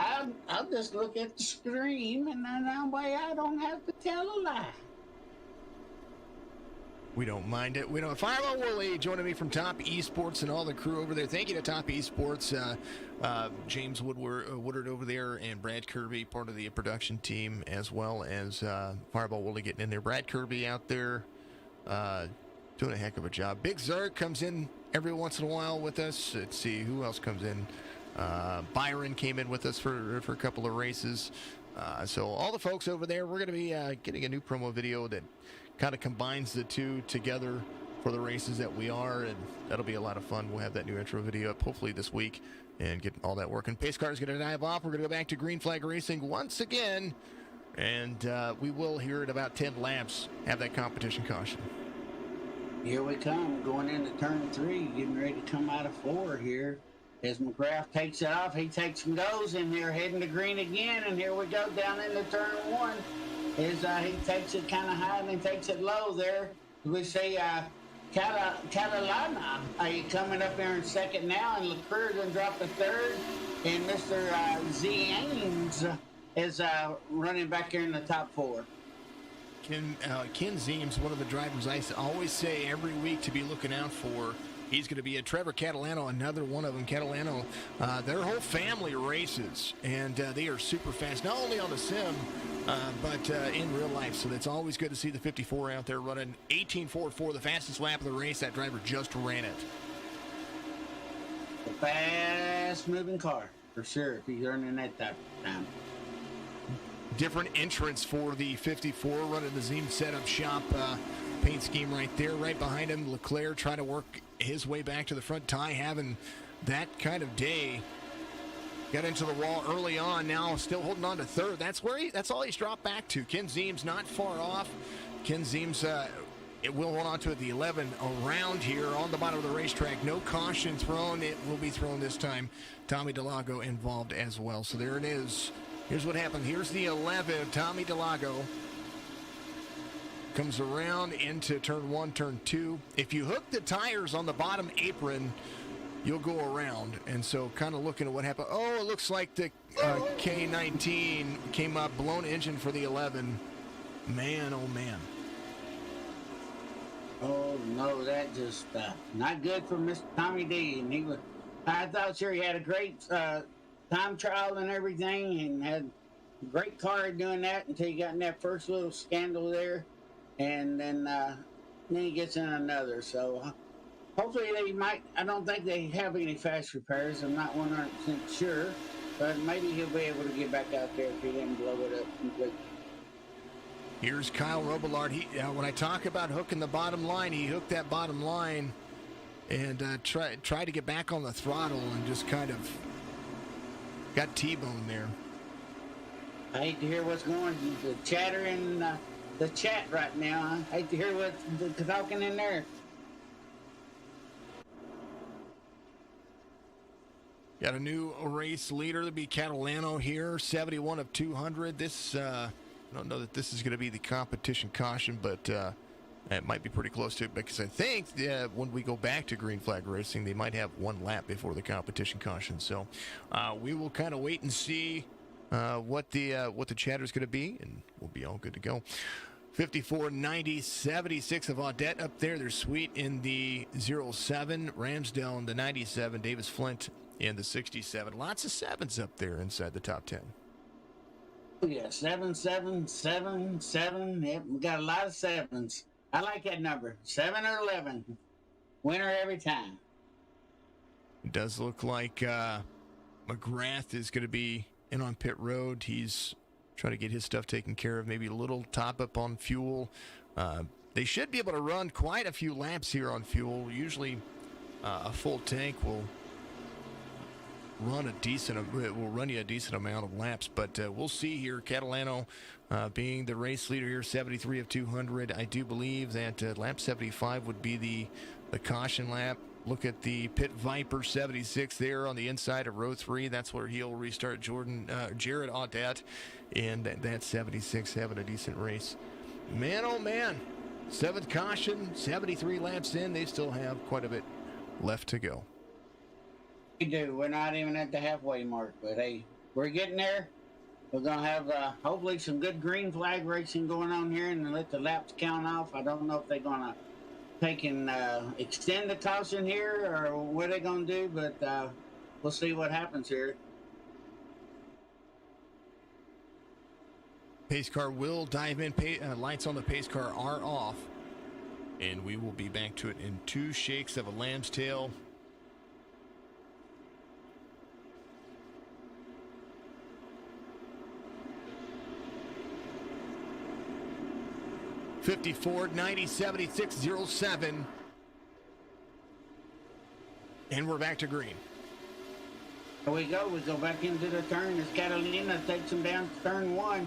I'll just look at the screen, and then that way I don't have to tell a lie. We don't mind it. We don't. Fireball Woolley joining me from Top Esports and all the crew over there. Thank you to Top Esports, James Woodward over there, and Brad Kirby, part of the production team, as well as Fireball Woolley getting in there. Brad Kirby out there doing a heck of a job. Big Zerg comes in every once in a while with us. Let's see who else comes in. Byron came in with us for a couple of races. So all the folks over there, we're going to be getting a new promo video that kind of combines the two together for the races that we are, and that'll be a lot of fun. We'll have that new intro video up hopefully this week and get all that working. Pace car is going to dive off. We're going to go back to green flag racing once again, and we will, here at about 10 laps, have that competition caution. Here we come, going into turn 3, getting ready to come out of 4 here. As McGrath takes it off, he takes and goes in there, heading to green again, and here we go down into turn 1. He takes it kind of high and then takes it low there. We see Catalano coming up there in second now, and Leclerc going to drop to third, and Mr. Zeems is running back here in the top 4. Ken Zeems, one of the drivers I always say every week to be looking out for. He's going to be a Trevor Catalano, another one of them. Catalano, their whole family races, and they are super fast, not only on the sim, but in real life. So it's always good to see the 54 out there running 18.44, the fastest lap of the race. That driver just ran it. A fast-moving car, for sure, if he's running that type of time. Different entrance for the 54, running the Zeem setup shop paint scheme right there. Right behind him, Leclerc trying to work his way back to the front. Ty having that kind of day. Got into the wall early on, now still holding on to third. That's all he's dropped back to. Ken Zeem's not far off. Ken Zeem's it will hold on to it, the 11 around here on the bottom of the racetrack. No caution thrown. It will be thrown this time. Tommy DeLago involved as well. So there it is. Here's what happened. Here's the 11, Tommy DeLago. comes around into turn 1, turn 2. If you hook the tires on the bottom apron, you'll go around. And so kind of looking at what happened. Oh, it looks like the K19 came up, blown engine for the 11. Man, oh, man. Oh, no, that just not good for Mr. Tommy D. And I thought sure he had a great time trial and everything and had a great car doing that until he got in that first little scandal there. And then he gets in another. So hopefully they might. I don't think they have any fast repairs. I'm not 100% sure. But maybe he'll be able to get back out there if he didn't blow it up completely. Here's Kyle Robillard. When I talk about hooking the bottom line, he hooked that bottom line and tried to get back on the throttle and just kind of got T-boned there. I hate to hear what's going the chatter in the chat right now. I hate to hear what's talking in there. Got a new race leader. That'll be Catalano here, 71 of 200. I don't know that this is going to be the competition caution, but it might be pretty close to it because I think when we go back to green flag racing, they might have one lap before the competition caution. So we will kind of wait and see what the chatter is going to be, and we'll be all good to go. 54, 90, 76 of Audette up there. They're sweet in the 07. Ramsdale in the 97. Davis Flint in the 67. Lots of sevens up there inside the top 10. Yeah, 7, 7, 7, 7. Yep, we got a lot of sevens. I like that number. 7 or 11. Winner every time. It does look like McGrath is going to be in on pit road. He's trying to get his stuff taken care of. Maybe a little top up on fuel. They should be able to run quite a few laps here on fuel. Usually a full tank will run you a decent amount of laps, but we'll see here. Catalano being the race leader here, 73 of 200. I do believe that lap 75 would be the caution lap. Look at the Pit Viper 76 there on the inside of row 3. That's where he'll restart Jared Audette, and that 76 having a decent race. Man, oh man, 7th caution, 73 laps in. They still have quite a bit left to go. We do. We're not even at the halfway mark, but hey, we're getting there. We're going to have hopefully some good green flag racing going on here and let the laps count off. I don't know if they're going to take and extend the caution here or what they're going to do, but we'll see what happens here. Pace car will dive in. Lights on the pace car are off, and we will be back to it in 2 shakes of a lamb's tail. '54, 90, 76, 07. And we're back to green. Here we go. We go back into the turn as Catalina takes them down to turn 1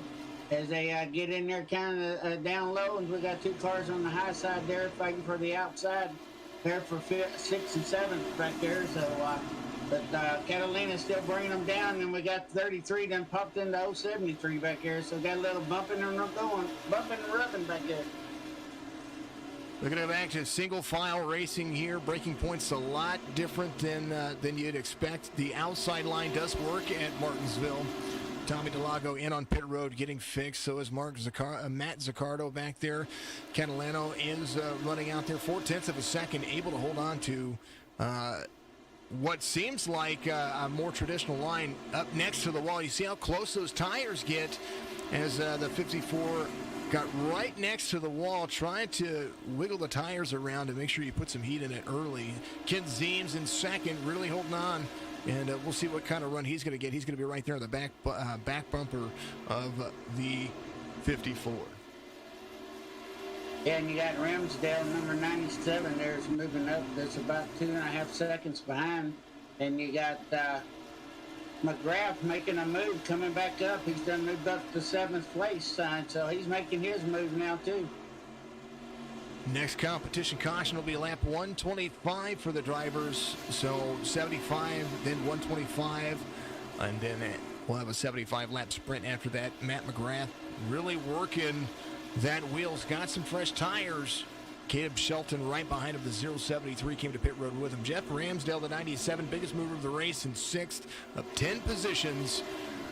as they get in there kind of down low. And we got 2 cars on the high side there fighting for the outside there for 6 and 7 back there. So, but Catalina's still bringing them down. And we got 33 then popped into 073 back there. So got a little bumping and rubbing back there. We're going to go back to single file racing here. Braking points a lot different than you'd expect. The outside line does work at Martinsville. Tommy DeLago in on pit road getting fixed. So is Matt Zaccardo back there. Catalano is running out there 0.4 of a second, able to hold on to what seems like a more traditional line up next to the wall. You see how close those tires get as the 54 got right next to the wall, trying to wiggle the tires around to make sure you put some heat in it early. Ken Zeems in second, really holding on, and we'll see what kind of run he's going to get. He's going to be right there on the back bumper of the 54. Yeah, and you got Ramsdale, number 97, there's moving up. That's about 2.5 seconds behind. And you got McGrath making a move, coming back up. He's done moved up to 7th place sign, so he's making his move now too. Next competition caution will be lap 125 for the drivers. So 75, then 125, and then we'll have a 75 lap sprint after that. Matt McGrath really working That wheel's got some fresh tires. Caleb Shelton right behind him. The 073 came to pit road with him. Jeff Ramsdale, the 97, biggest mover of the race, in 6th, up 10 positions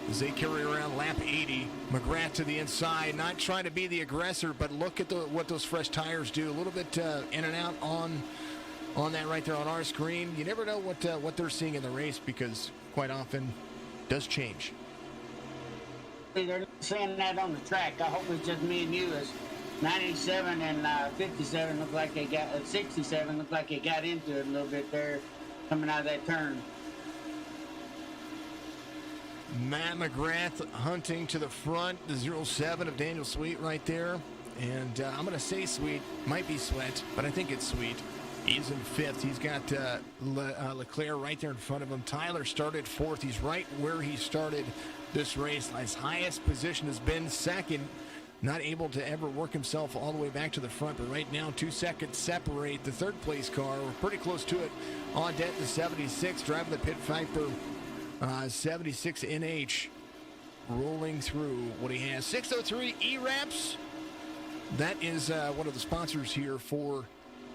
as they carry around lap 80. McGrath to the inside, not trying to be the aggressor, but look at what those fresh tires do. A little bit in and out on that right there on our screen. You never know what they're seeing in the race, because quite often it does change. They're not saying that on the track. I hope it's just me and you. As 97 and 57 look like they got 67 look like they got into it a little bit there coming out of that turn. Matt McGrath hunting to the front, the 07 of Daniel Sweet right there. And I'm going to say Sweet, might be Sweat, but I think it's Sweet. He's in 5th. He's got Leclerc right there in front of him. Tyler started 4th. He's right where he started this race. His highest position has been 2nd. Not able to ever work himself all the way back to the front, but right now 2 seconds separate the 3rd place car. We're pretty close to it. On deck, the 76, driving the Pit Viper, 76 NH, rolling through what he has. 603 E-Wraps. That is one of the sponsors here for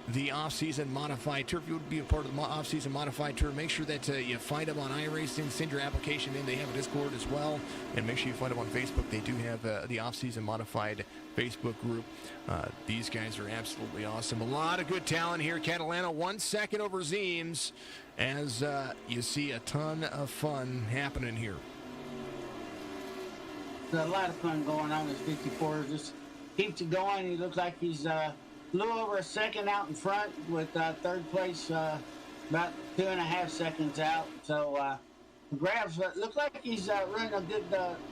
the off-season modified tour. If you would be a part of the off-season modified tour, make sure that you find them on iRacing. Send your application in. They have a Discord as well, and make sure you find them on Facebook. They do have the off-season modified Facebook group. These guys are absolutely awesome. A lot of good talent here. Catalano 1 second over Zeems, as you see a ton of fun happening here. There's a lot of fun going on. This 54 just keeps it going. He looks like he's a little over a second out in front, with 3rd place about 2.5 seconds out. So McGrath looks like he's running a good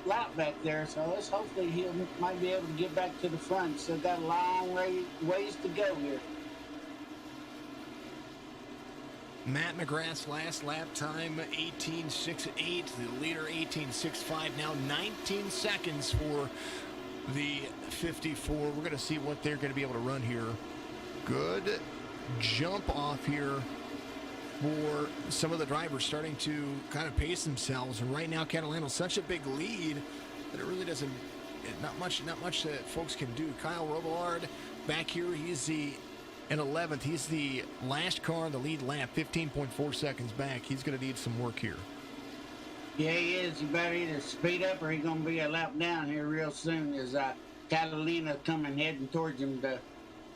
lap back there. So let's hopefully he might be able to get back to the front. So got a long ways to go here. Matt McGrath's last lap time, 18.68. The leader, 18.65. Now 19 seconds for the 54. We're going to see what they're going to be able to run here. Good jump off here for some of the drivers, starting to kind of pace themselves. And right now, Catalano's such a big lead that it really doesn't, not much that folks can do. Kyle Robillard back here, he's in 11th. He's the last car on the lead lap, 15.4 seconds back. He's going to need some work here. Yeah, he is. You better either speed up or he's going to be a lap down here real soon, as Catalina coming heading towards him to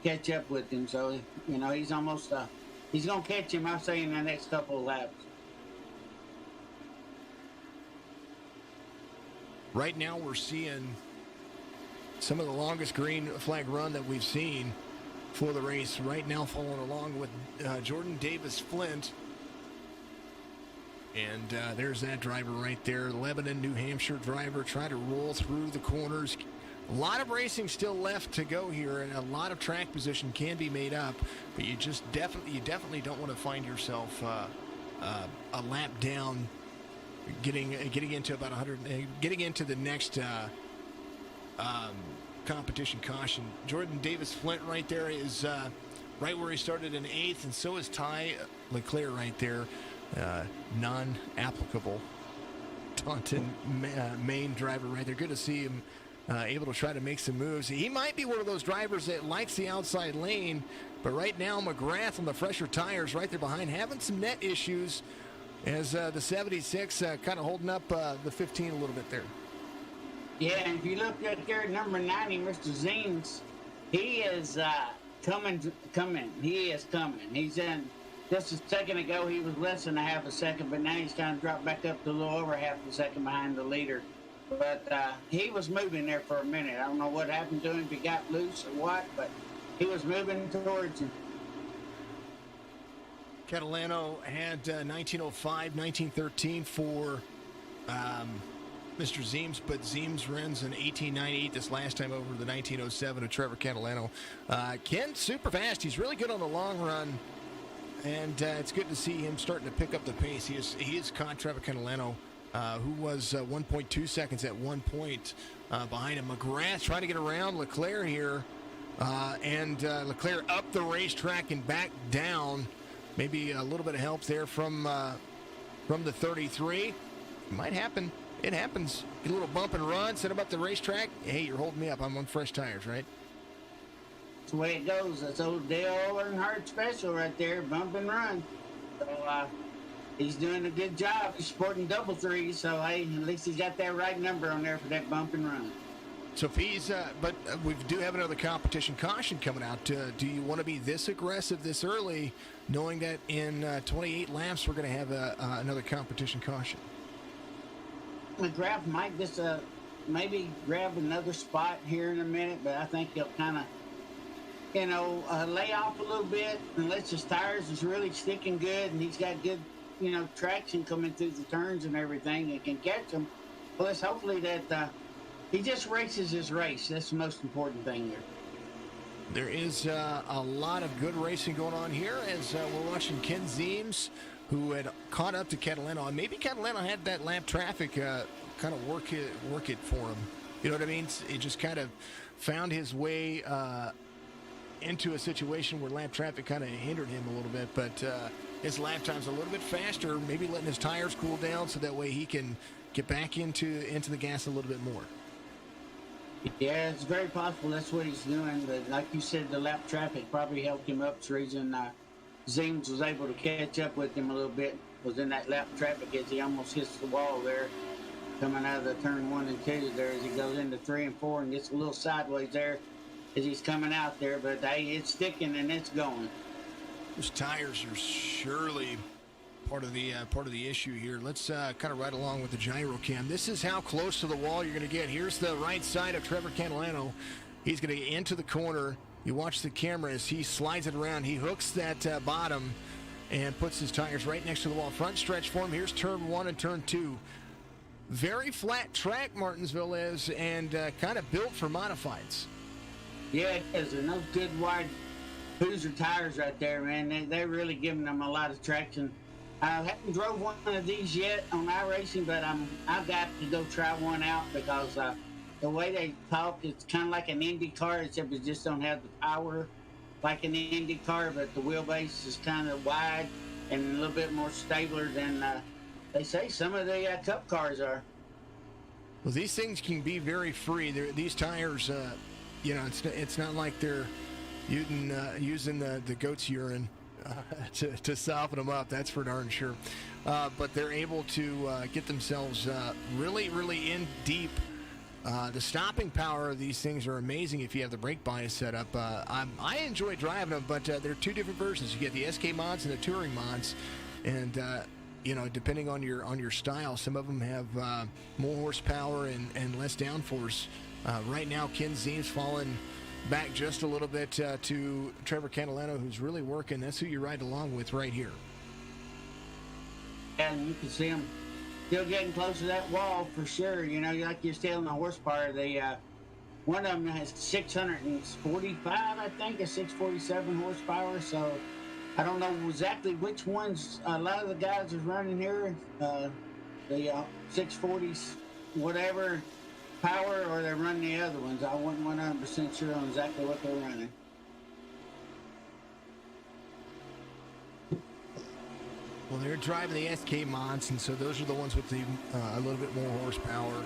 catch up with him. So, you know, he's almost, he's going to catch him, I'll say, in the next couple of laps. Right now we're seeing some of the longest green flag run that we've seen for the race. Right now following along with Jordan Davis Flint. And there's that driver right there, Lebanon, New Hampshire driver, trying to roll through the corners. A lot of racing still left to go here, and a lot of track position can be made up. But you just definitely don't want to find yourself a lap down, getting into about 100, getting into the next competition caution. Jordan Davis Flint right there is right where he started in 8th, and so is Ty Leclerc right there. Non-applicable Taunton main driver right there. Good to see him able to try to make some moves. He might be one of those drivers that likes the outside lane, but right now McGrath on the fresher tires right there behind, having some net issues, as the 76 kind of holding up the 15 a little bit there. Yeah, and if you look at there at number 90, Mr. Zeems, he is coming. He is coming. He's in. Just a second ago, he was less than a half a second, but now he's kind of dropped back up to a little over half a second behind the leader. But he was moving there for a minute. I don't know what happened to him, if he got loose or what, but he was moving towards him. Catalano had 1905, 1913 for Mr. Zeems, but Zeems runs an 1898 this last time over the 1907 of Trevor Catalano. Ken's super fast. He's really good on the long run. And it's good to see him starting to pick up the pace. He is caught Trevor Catalano, who was 1.2 seconds at one point behind him. McGrath trying to get around Leclerc here. And Leclerc up the racetrack and back down. Maybe a little bit of help there from the 33. Might happen. It happens. Get a little bump and run, set them up the racetrack. Hey, you're holding me up. I'm on fresh tires, right? That's the way it goes. That's old Dale Earnhardt special right there, bump and run. So he's doing a good job. He's sporting double threes, so hey, at least he's got that right number on there for that bump and run. So if he's, but we do have another competition caution coming out. Do you want to be this aggressive this early, knowing that in 28 laps we're going to have another competition caution? McGrath might just maybe grab another spot here in a minute, but I think he'll kind of, lay off a little bit unless his tires is really sticking good and he's got good, traction coming through the turns and everything and can catch them. Well, let's hopefully that he just races his race. That's the most important thing here. There is a lot of good racing going on here as we're watching Ken Zeems, who had caught up to Catalano. And maybe Catalano had that lap traffic kind of work it for him. You know what I mean? It just kind of found his way into a situation where lap traffic kind of hindered him a little bit. But his lap time's a little bit faster, maybe letting his tires cool down so that way he can get back into the gas a little bit more. Yeah, it's very possible that's what he's doing. But like you said, the lap traffic probably helped him up. The reason Zeems was able to catch up with him a little bit was in that lap traffic as he almost hits the wall there, coming out of the turn 1 and 2 there as he goes into 3 and 4 and gets a little sideways there as he's coming out there. But hey, it's sticking and it's going. Those tires are surely part of the issue here. Let's kind of ride along with the gyro cam. This is how close to the wall you're going to get. Here's the right side of Trevor Catalano. He's going to get into the corner. You watch the camera as he slides it around. He hooks that bottom and puts his tires right next to the wall. Front stretch for him. Here's turn 1 and turn 2. Very flat track Martinsville is, and kind of built for modifieds. Yeah, it is. And those good wide Hoosier tires right there, man. They're really giving them a lot of traction. I haven't drove one of these yet on iRacing, but I've got to go try one out because the way they talk, it's kind of like an Indy car, except it just don't have the power like an Indy car, but the wheelbase is kind of wide and a little bit more stabler than they say some of the Cup cars are. Well, these things can be very free. These tires, it's not like they're using the goat's urine to soften them up. That's for darn sure. But they're able to get themselves really, really in deep. The stopping power of these things are amazing if you have the brake bias set up. I enjoy driving them, but they're two different versions. You get the SK mods and the touring mods, and depending on your style, some of them have more horsepower and less downforce. Right now, Ken Zeems falling back just a little bit to Trevor Catalano, who's really working. That's who you ride along with right here. And you can see him still getting close to that wall for sure. Like you're telling the horsepower, one of them has 645, I think, or 647 horsepower. So I don't know exactly which ones a lot of the guys is running here. The 640s, whatever power, or they're running the other ones. I wasn't 100% sure on exactly what they're running. Well, they're driving the SK mods, and so those are the ones with the a little bit more horsepower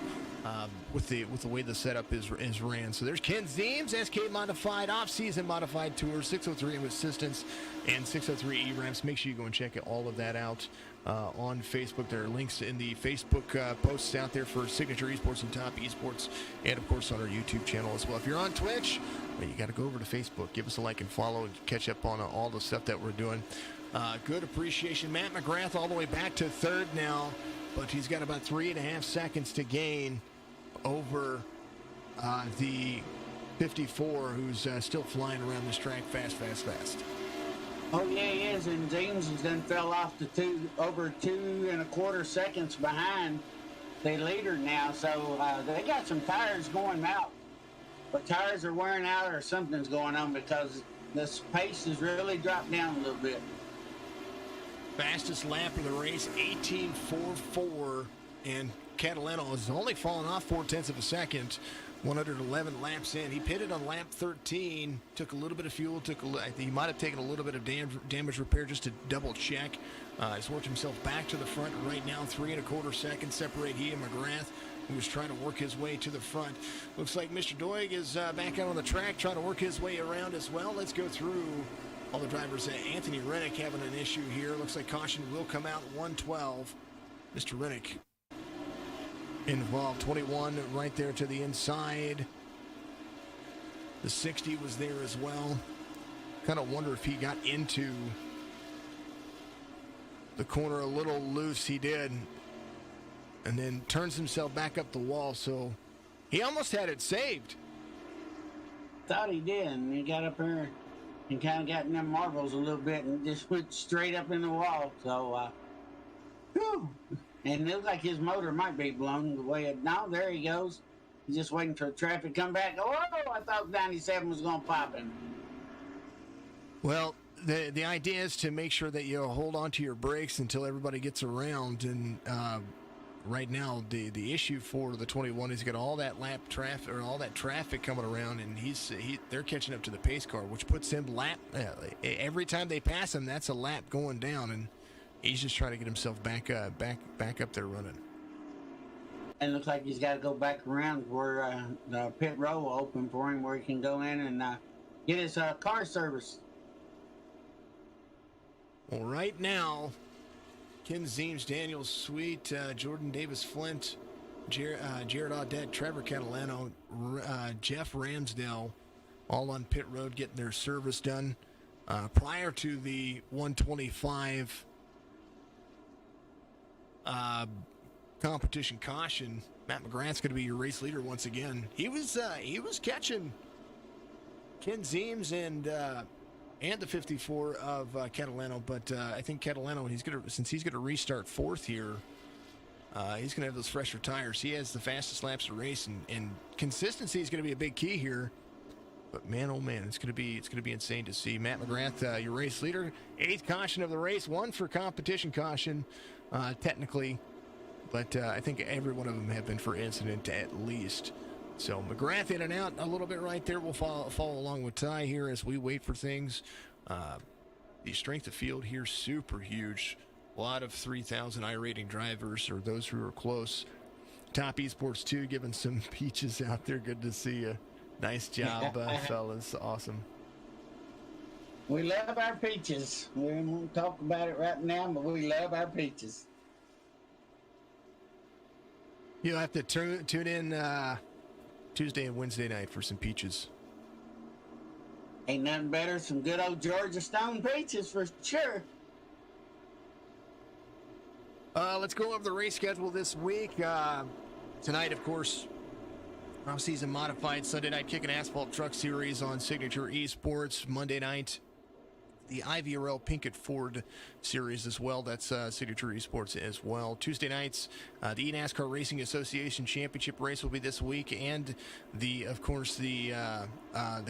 with the way the setup is ran. So there's Ken Zeems, SK modified, off-season modified tour, 603 assistance, and 603 E-ramps. Make sure you go and check all of that out on Facebook. There are links in the Facebook posts out there for Signature Esports and Top Esports, and of course on our YouTube channel as well. If you're on Twitch, well, you got to go over to Facebook, give us a like and follow, and catch up on all the stuff that we're doing. Good appreciation. Matt McGrath all the way back to third now, but he's got about 3.5 seconds to gain over the 54, who's still flying around this track fast. Oh yeah, he is, and James has then fell off to over 2.25 seconds behind the leader now. So they got some tires going out, but tires are wearing out or something's going on because this pace has really dropped down a little bit. Fastest lap of the race, 18.44, and Catalano has only fallen off 0.4 of a second, 111 laps in. He pitted on lap 13, took a little bit of fuel, he might have taken a little bit of damage repair just to double check. He's worked himself back to the front. Right now, 3 1/4 seconds separate he and McGrath, who was trying to work his way to the front. Looks like Mr. Doig is back out on the track, trying to work his way around as well. Let's go through all the drivers. Anthony Rennick having an issue here. Looks like caution will come out 112. Mr. Rennick involved. 21 right there to the inside. The 60 was there as well. Kind of wonder if he got into the corner a little loose. He did. And then turns himself back up the wall. So he almost had it saved. Thought he did. And he got up there and kind of got in them marbles a little bit and just went straight up in the wall. So, whew. And it looked like his motor might be blown the way it. No, there he goes. He's just waiting for the traffic to come back. Oh, I thought 97 was going to pop him. Well, the idea is to make sure that you hold on to your brakes until everybody gets around. And right now, the issue for the 21 is got all that lap traffic or all that traffic coming around, and they're catching up to the pace car, which puts him every time they pass him, that's a lap going down, and he's just trying to get himself back up there running. And looks like he's got to go back around where the pit row will open for him, where he can go in and get his car service. Well, right now, Ken Zeems, Daniel Sweet, Jordan Davis Flint, Jared Audette, Trevor Catalano, Jeff Ramsdale, all on pit road getting their service done. Prior to the 125 competition caution, Matt McGrath's going to be your race leader once again. He was catching Ken Zeems and the 54 of Catalano, but I think Catalano, since he's going to restart fourth here, he's going to have those fresher tires. He has the fastest laps of the race, and consistency is going to be a big key here. But man, oh man, it's going to be insane to see. Matt McGrath, your race leader, 8th caution of the race, 1 for competition caution, technically, but I think every one of them have been for incident at least. So McGrath in and out a little bit right there. We'll follow along with Ty here as we wait for things. The strength of field here, super huge. A lot of 3,000 iRacing drivers, or those who are close. Top Esports 2 giving some peaches out there. Good to see you. Nice job, fellas. Awesome. We love our peaches. We won't talk about it right now, but we love our peaches. You'll have to tune in Tuesday and Wednesday night for some peaches. Ain't nothing better than some good old Georgia Stone peaches for sure. Let's go over the race schedule this week. Tonight, of course, off-season modified Sunday night kick and asphalt truck series on Signature Esports. Monday night, the IVRL Pinkett Ford series as well. That's Signature Esports as well. Tuesday nights, the eNASCAR Racing Association Championship race will be this week, and the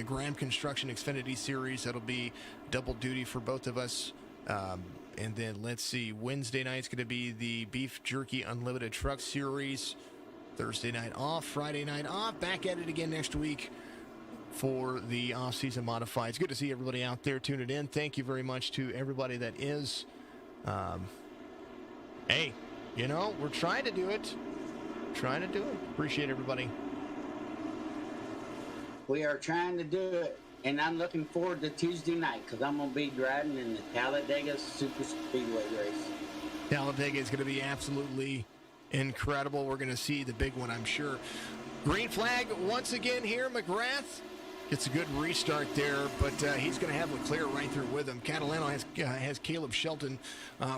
Graham Construction Xfinity series. That'll be double duty for both of us. And then let's see, Wednesday night's going to be the Beef Jerky Unlimited Truck series. Thursday night off, Friday night off. Back at it again next week for the off-season modified. It's good to see everybody out there tuning in. Thank you very much to everybody that is. Hey, we're trying to do it. Appreciate everybody. We are trying to do it, and I'm looking forward to Tuesday night because I'm going to be driving in the Talladega Super Speedway race. Talladega is going to be absolutely incredible. We're going to see the big one, I'm sure. Green flag once again here. McGrath gets a good restart there, but he's going to have Leclerc right there with him. Catalano has Caleb Shelton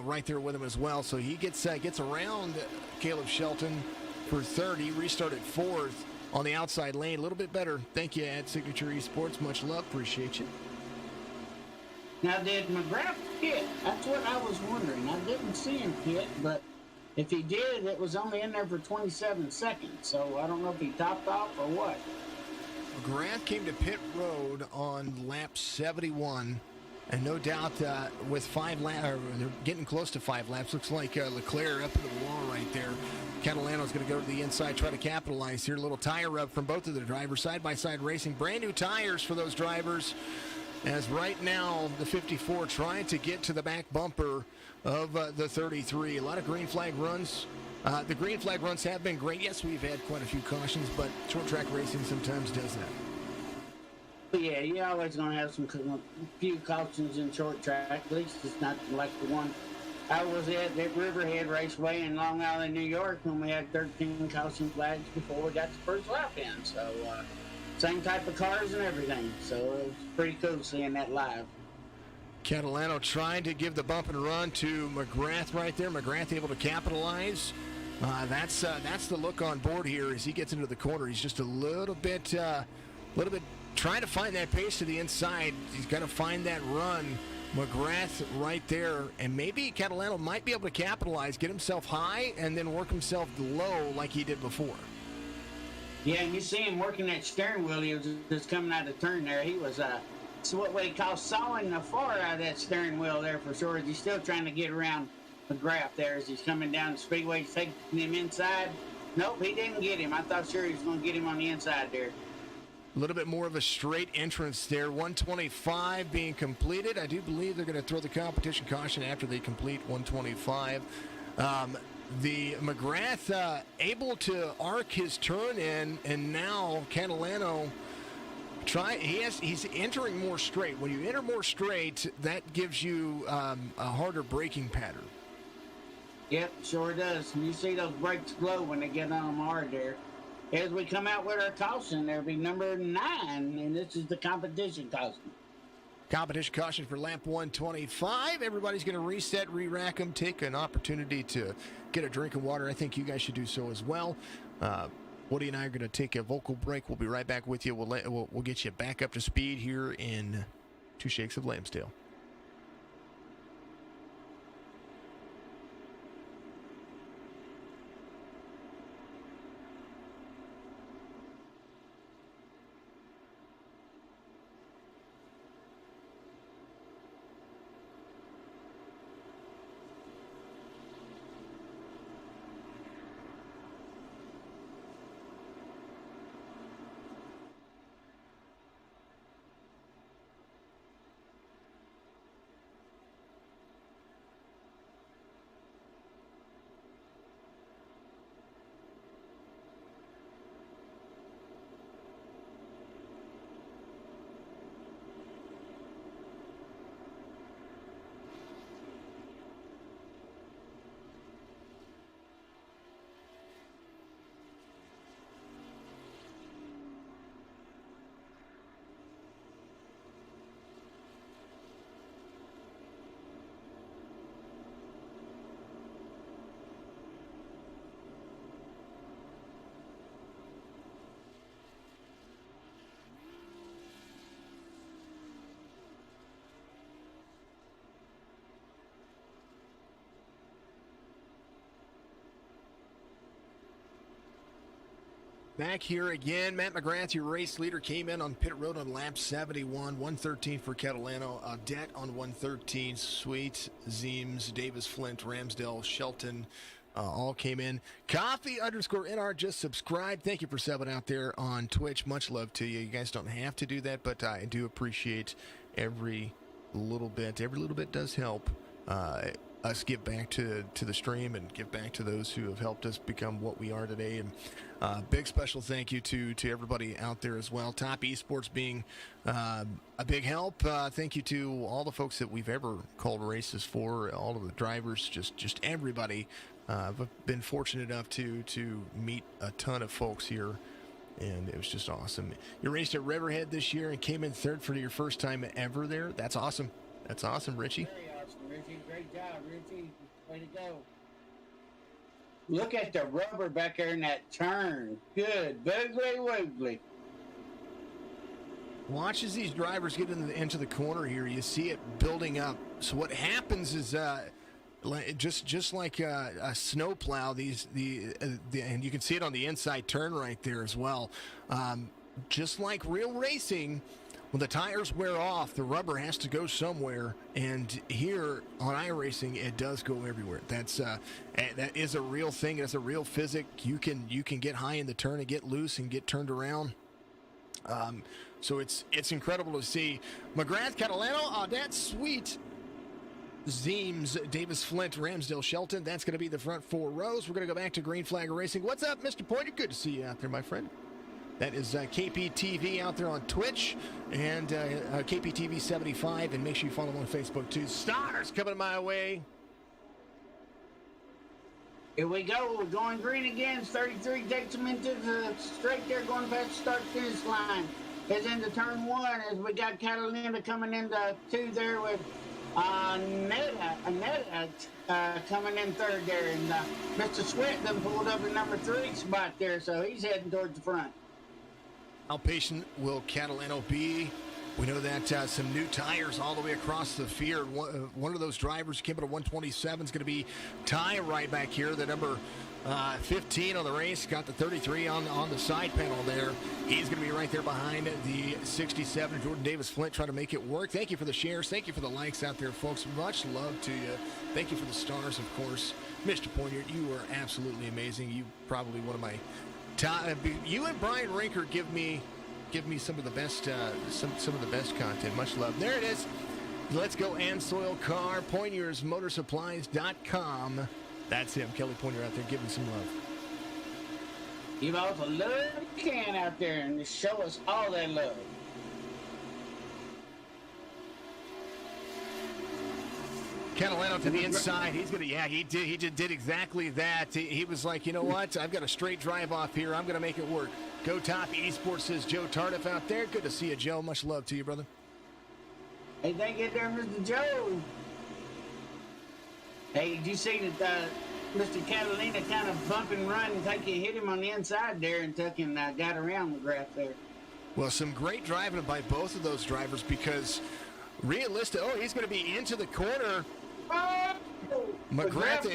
right there with him as well, so he gets around Caleb Shelton for third. He restarted fourth on the outside lane. A little bit better. Thank you at Signature Esports. Much love. Appreciate you. Now, did McGrath pit? That's what I was wondering. I didn't see him pit, but if he did, it was only in there for 27 seconds, so I don't know if he topped off or what. McGrath came to pit road on lap 71, and no doubt with 5 laps, they're getting close to 5 laps. Looks like Leclerc up in the wall right there. Catalano's going to go to the inside, try to capitalize here. A little tire rub from both of the drivers. Side-by-side racing. Brand new tires for those drivers. As right now, the 54 trying to get to the back bumper of the 33. A lot of green flag runs. The green flag runs have been great. Yes, we've had quite a few cautions, but short track racing sometimes does that. Yeah, you're always going to have few cautions in short track. At least it's not like the one I was at Riverhead Raceway in Long Island, New York, when we had 13 caution flags before we got the first lap in. So, same type of cars and everything. So, it was pretty cool seeing that live. Catalano trying to give the bump and run to McGrath right there. McGrath able to capitalize. That's the look on board here as he gets into the corner. He's just a little bit trying to find that pace to the inside. He's got to find that run. McGrath right there, and maybe Catalano might be able to capitalize, get himself high, and then work himself low like he did before. Yeah, and you see him working that steering wheel. He was just coming out of the turn there. He was so what they call sawing the far out of that steering wheel there for sure. He's still trying to get around McGrath there as he's coming down the speedway, taking him inside. Nope, he didn't get him. I thought sure he was going to get him on the inside there. A little bit more of a straight entrance there. 125 being completed. I do believe they're going to throw the competition caution after they complete 125. The McGrath able to arc his turn in, and now Catalano he's entering more straight. When you enter more straight, that gives you a harder braking pattern. Yep, sure does. And you see those brakes glow when they get on them hard there. As we come out with our caution, there'll be number 9, and this is the competition caution. Competition caution for lap 125. Everybody's going to reset, re-rack them, take an opportunity to get a drink of water. I think you guys should do so as well. Woody and I are going to take a vocal break. We'll be right back with you. We'll get you back up to speed here in 2 Shakes of Lambsdale. Back here again, Matt McGrath, your race leader, came in on pit road on lap 71, 113 for Catalano, Audette on 113, Sweet, Zeems, Davis, Flint, Ramsdale, Shelton, all came in. Coffee_NR just subscribed. Thank you for subbing out there on Twitch. Much love to you. You guys don't have to do that, but I do appreciate every little bit. Every little bit does help us give back to the stream and give back to those who have helped us become what we are today. And big special thank you to everybody out there as well. Top Esports being a big help. Thank you to all the folks that we've ever called races for, all of the drivers, just everybody. I've been fortunate enough to meet a ton of folks here, and it was just awesome. You raced at Riverhead this year and came in third for your first time ever there. That's awesome. That's awesome, Richie. Very awesome, Richie. Great job, Richie. Way to go. Look at the rubber back there in that turn. Good. Wiggly, wiggly. Watch as these drivers get into the corner here. You see it building up. So what happens is just like a snow plow, and you can see it on the inside turn right there as well. Just like real racing, when the tires wear off, the rubber has to go somewhere, and here on iRacing, it does go everywhere. That is a real thing. It's a real physic. You can get high in the turn and get loose and get turned around. So it's incredible to see. McGrath, Catalano, oh, that's sweet. Zeems, Davis, Flint, Ramsdale, Shelton. That's going to be the front 4 rows. We're going to go back to Green Flag Racing. What's up, Mr. Pointer? Good to see you out there, my friend. That is KPTV out there on Twitch and KPTV 75. And make sure you follow them on Facebook, too. Stars coming my way. Here we go. We're going green again. 33 takes him into the straight there, going past the start-finish line. Is into turn 1 as we got Catalina coming into 2 there with Aneta coming in 3rd there. And Mr. Sweat then pulled up in number 3 spot there, so he's heading towards the front. How patient will Catalano be? We know that some new tires all the way across the field. One of those drivers who came out of 127 is going to be Ty right back here, the number 15 on the race. Got the 33 on the side panel there. He's going to be right there behind the 67. Jordan Davis Flint trying to make it work. Thank you for the shares. Thank you for the likes out there, folks. Much love to you. Thank you for the stars, of course. Mr. Poignard, you are absolutely amazing. You probably one of my top. You and Brian Rinker give me some of the best some of the best content. Much love. There it is. Let's go and soil car. PointiersMotorsupplies.com. That's him, Kelly Pointer out there giving some love. You also love you can out there and just show us all that love. Catalano to the inside. He's gonna, he just did exactly that. He was like, you know what? I've got a straight drive off here. I'm gonna make it work. Go Top Esports, says Joe Tardif out there. Good to see you, Joe. Much love to you, brother. Hey, thank you there, Mr. Joe. Hey, did you see that Mr. Catalina kind of bump and run and take hit him on the inside there and took and got around McGrath there? Well, some great driving by both of those drivers because realistic. Oh, he's going to be into the corner. Oh, McGrath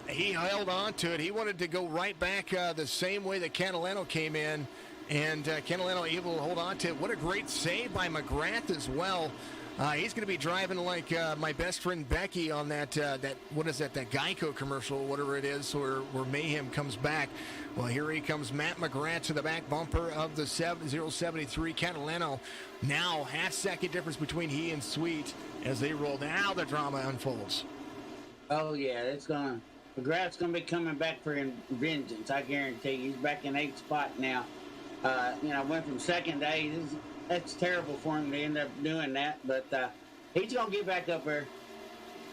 he held on to it. He wanted to go right back the same way that Catalano came in, and Catalano able to hold on to it. What a great save by McGrath as well. He's going to be driving like my best friend Becky on that what is that Geico commercial, whatever it is, where Mayhem comes back. Well, here he comes, Matt McGrath to the back bumper of the 073 Catalano. Now half-second difference between he and Sweet as they roll. Now the drama unfolds. Oh yeah, McGrath's gonna be coming back for vengeance. I guarantee you. He's back in 8th spot now. Went from 2nd to 8th. That's terrible for him to end up doing that, but he's going to get back up there.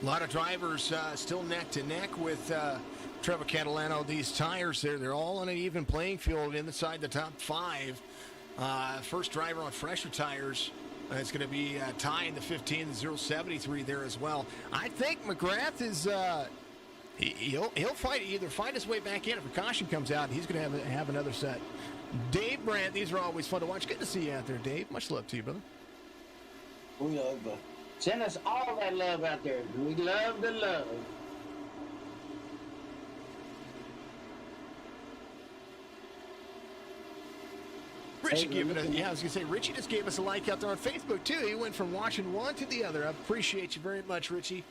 A lot of drivers still neck to neck with Trevor Catalano. These tires, they're all on an even playing field inside the top 5. First driver on fresher tires. It's going to be Ty in the 15, the 073 there as well. I think McGrath is he'll find his way back in. If a caution comes out, he's going to have another set. Dave Brandt, these are always fun to watch. Good to see you out there, Dave. Much love to you, brother. We love send us all that love out there. We love the love. Richie I was going to say, Richie just gave us a like out there on Facebook, too. He went from watching one to the other. I appreciate you very much, Richie.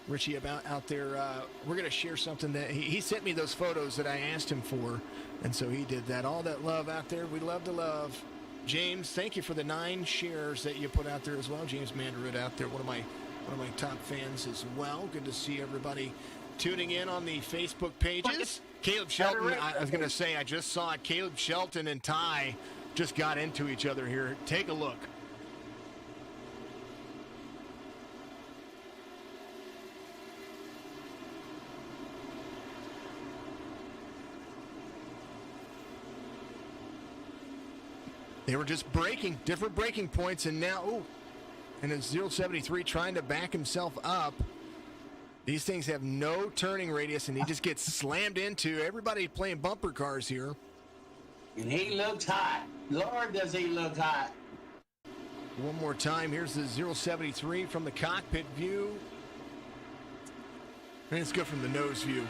Richie about out there, we're going to share something that he sent me those photos that I asked him for, and so he did that. All that love out there, we love to love. James, thank you for the 9 shares that you put out there as well. James Mandarit out there, one of my top fans as well. Good to see everybody tuning in on the Facebook pages. Caleb Shelton, I was going to say, I just saw it. Caleb Shelton and Ty just got into each other here. Take a look. They were just different breaking points, and now, and it's 073 trying to back himself up. These things have no turning radius, and he just gets slammed into. Everybody playing bumper cars here. And he looks hot. Lord, does he look hot. One more time. Here's the 073 from the cockpit view. And let's go from the nose view.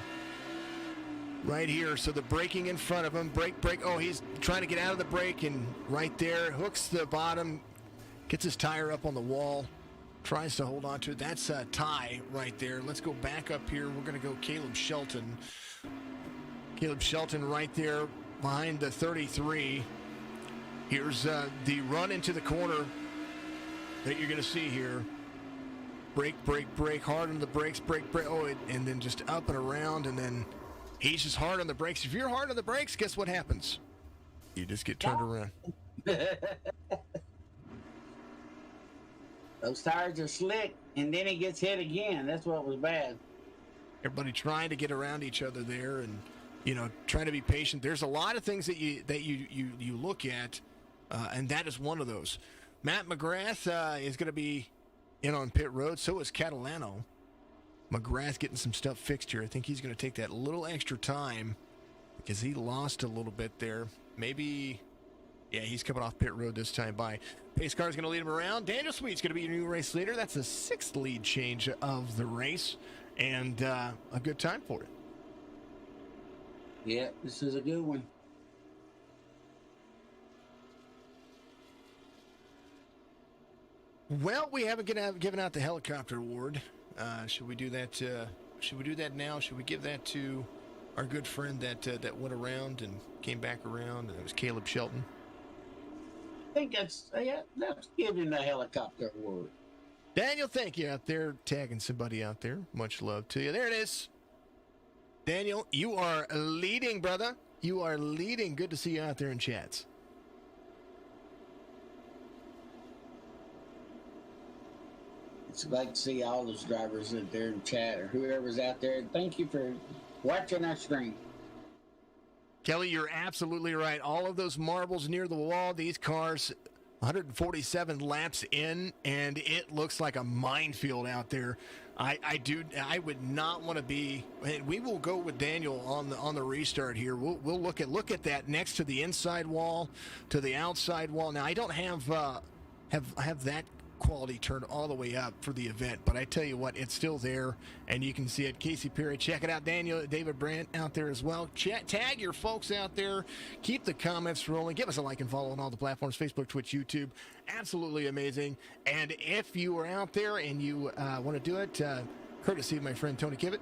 Right here, so the braking in front of him, brake. Oh, he's trying to get out of the brake, and right there, hooks the bottom, Gets his tire up on the wall. Tries to hold on to it. That's a tie right there. Let's go back up here. We're going to go Caleb Shelton. Caleb Shelton right there behind the 33. Here's the run into the corner that you're going to see here. Brake, brake, brake, hard on the brakes, brake, brake. Oh, and then just up and around, and then he's just hard on the brakes. If you're hard on the brakes, guess what happens? You just get turned around. Those tires are slick, and then he gets hit again. That's what was bad. Everybody trying to get around each other there, and trying to be patient. There's a lot of things that you look at, and that is one of those. Matt McGrath is going to be in on pit road. So is Catalano. McGrath getting some stuff fixed here. I think he's going to take that little extra time because he lost a little bit there. Maybe, yeah, he's coming off pit road this time by. Pace car is going to lead him around. Daniel Sweet's going to be your new race leader. That's the 6th lead change of the race, and a good time for it. Yeah, this is a good one. Well, we haven't given out the helicopter award. Should we do that? Should we do that now? Should we give that to our good friend that went around and came back around? And it was Caleb Shelton. I think that's giving the helicopter award. Daniel, thank you out there tagging somebody out there. Much love to you. There it is. Daniel, you are leading, brother. You are leading. Good to see you out there in chats. It's like to see all those drivers out there in chat or whoever's out there. Thank you for watching our stream. Kelly, you're absolutely right. All of those marbles near the wall, these cars, 147 laps in, and it looks like a minefield out there. I would not want to be. And we will go with Daniel on the restart here. We'll look at that next to the inside wall, to the outside wall. Now I don't have that quality turned all the way up for the event, but I tell you what, it's still there, and you can see it. Casey Perry, check it out. Daniel, David Brandt out there as well. Tag your folks out there. Keep the comments rolling. Give us a like and follow on all the platforms: Facebook, Twitch, YouTube. Absolutely amazing. And if you are out there and you want to do it, courtesy of my friend Tony Kibbett.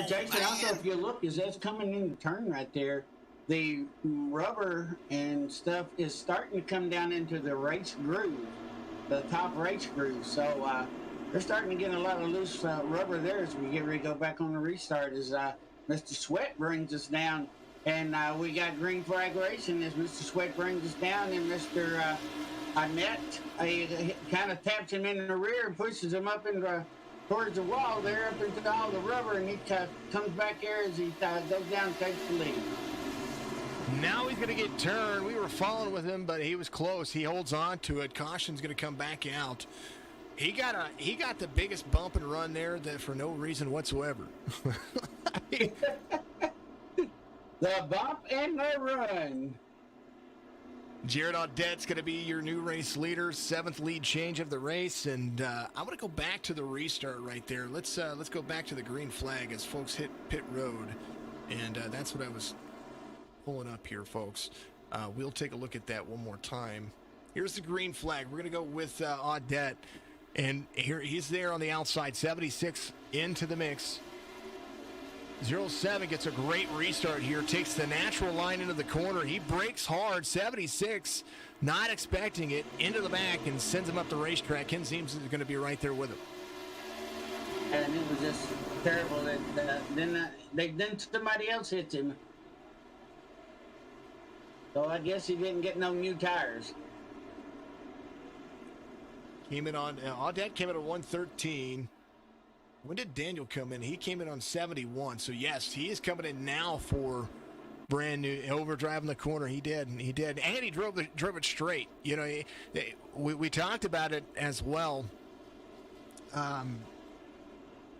Jason, also, if you look, as that's coming in the turn right there, the rubber and stuff is starting to come down into the race groove, the top race groove. So they're starting to get a lot of loose rubber there as we get ready to go back on the restart. As Mr. Sweat brings us down, and we got green flag racing as Mr. Sweat brings us down, and Mr. Annette kind of taps him in the rear and pushes him up into towards the wall there, up into all the rubber, and he comes back here as he goes down and takes the lead. Now he's going to get turned. We were following with him, but he was close. He holds on to it. Caution's going to come back out. He got the biggest bump and run there for no reason whatsoever. The bump and the run. Jared Audette's going to be your new race leader, 7th lead change of the race, and I want to go back to the restart right there. Let's go back to the green flag as folks hit pit road, and that's what I was pulling up here, folks. We'll take a look at that one more time. Here's the green flag. We're going to go with Audette, and here he's there on the outside. 76 into the mix. 07 gets a great restart here, takes the natural line into the corner. He brakes hard. 76, not expecting it, into the back and sends him up the racetrack. Ken Seams is going to be right there with him. And it was just terrible that then somebody else hits him. So I guess he didn't get no new tires. Came in on Audette came in on 113. When did Daniel come in? He came in on 71. So yes, he is coming in now for brand new overdrive in the corner. He did, and he drove it straight. You know, we talked about it as well.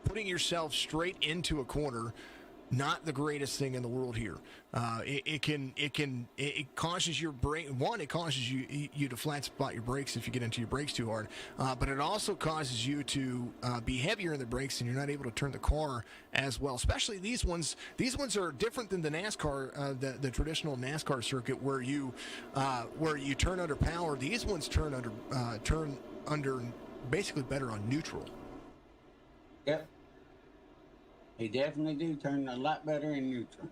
Putting yourself straight into a corner. not the greatest thing in the world here. It causes your brake. One, it causes you to flat spot your brakes if you get into your brakes too hard. But it also causes you to be heavier in the brakes, and you're not able to turn the car as well. Especially these ones. These ones are different than the NASCAR, the traditional NASCAR circuit where you turn under power. These ones turn under basically better on neutral. Yep. They definitely do turn a lot better in neutral.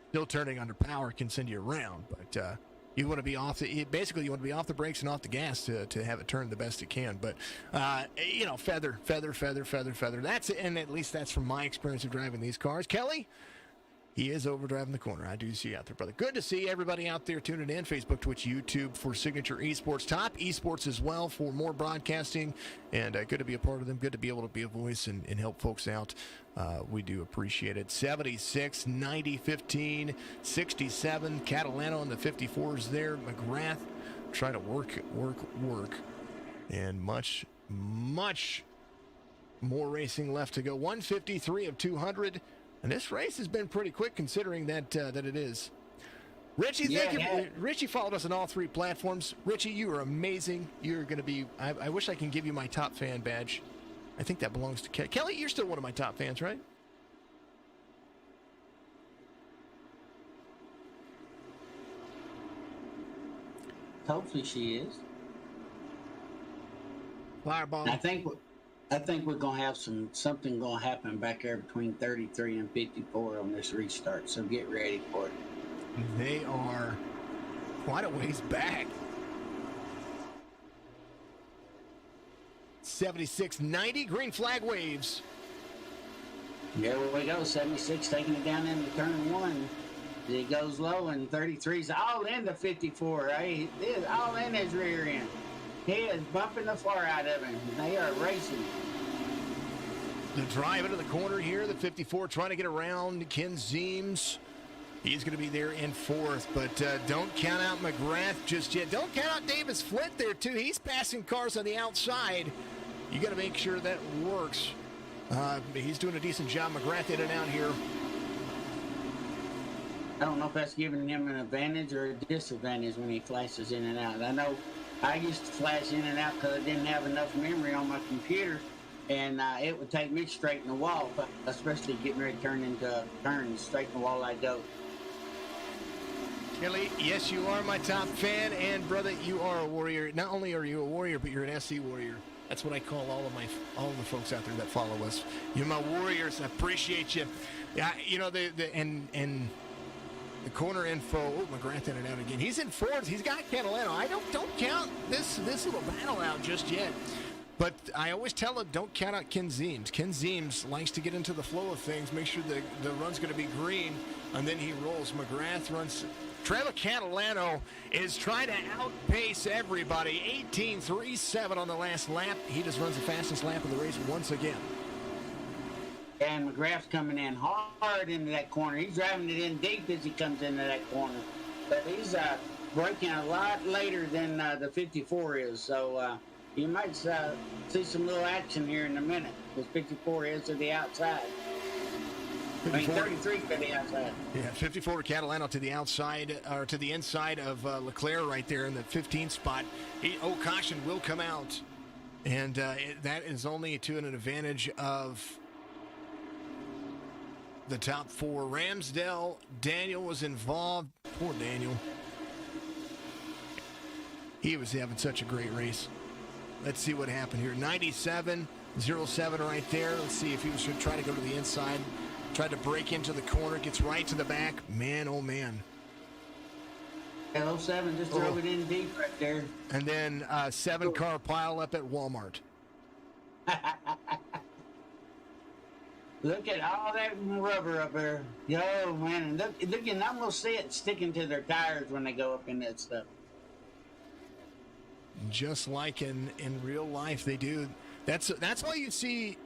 Still turning under power can send you around, but you want to be off the brakes and off the gas to have it turn the best it can. But feather. That's it, and at least that's from my experience of driving these cars. Kelly, he is overdriving the corner. I do see you out there, brother. Good to see everybody out there tuning in. Facebook, Twitch, YouTube for Signature Esports. Top Esports as well for more broadcasting. And good to be a part of them. Good to be able to be a voice and help folks out. We do appreciate it. 76, 90, 15, 67. Catalano on the 54s there. McGrath trying to work. And much more racing left to go. 153 of 200. And this race has been pretty quick considering that it is. Richie, thank you. Richie followed us on all three platforms. Richie, you are amazing. You're going to be, I wish I can give you my top fan badge. I think that belongs to Kelly. Kelly, you're still one of my top fans, right? Hopefully she is. Fireball. I think we're gonna have something gonna happen back there between 33 and 54 on this restart. So get ready for it. They are quite a ways back. 76-90, green flag waves. There we go. 76 taking it down into turn one. It goes low, and 33's all into 54. Right? It is all in his rear end. He is bumping the floor out of him. They are racing. The drive into the corner here, the 54 trying to get around Ken Zeems. He's going to be there in fourth, but don't count out McGrath just yet. Don't count out Davis Flint there, too. He's passing cars on the outside. You got to make sure that works. He's doing a decent job. McGrath in and out here. I don't know if that's giving him an advantage or a disadvantage when he flashes in and out. I know I used to flash in and out because I didn't have enough memory on my computer, and it would take me to straighten the wall, especially getting ready to turn into a turn. Straighten the wall I go. Kelly, yes, you are my top fan, and brother, you are a warrior. Not only are you a warrior, but you're an SC warrior. That's what I call all of the folks out there that follow us. You're my warriors. I appreciate you. Yeah, you know and the corner info. Oh, McGrath in and out again. He's in fourth. He's got Catalano. I don't count this little battle out just yet. But I always tell him, don't count out Ken Zeems. Ken Zeems likes to get into the flow of things, make sure the run's going to be green, and then he rolls. McGrath runs. Trevor Catalano is trying to outpace everybody. 18.37 on the last lap. He just runs the fastest lap of the race once again. And McGrath's coming in hard into that corner. He's driving it in deep as he comes into that corner. But he's braking a lot later than the 54 is. So you might see some little action here in a minute. Because 54 is to the outside. 33 to the outside. Yeah, 54 Catalano to the outside, or to the inside of Leclerc right there in the 15th spot. Caution will come out. And that is only to an advantage of the top four. Ramsdale, Daniel was involved. Poor Daniel. He was having such a great race. Let's see what happened here. 97.07 right there. Let's see if he was going to try to go to the inside. Tried to break into the corner. Gets right to the back. Man, oh man. 07 just drove it in deep right there. And then 7-car pile up at Walmart. Look at all that rubber up there. Yo, man. Look, you can almost see it sticking to their tires when they go up in that stuff. Just like in real life, they do. That's all you see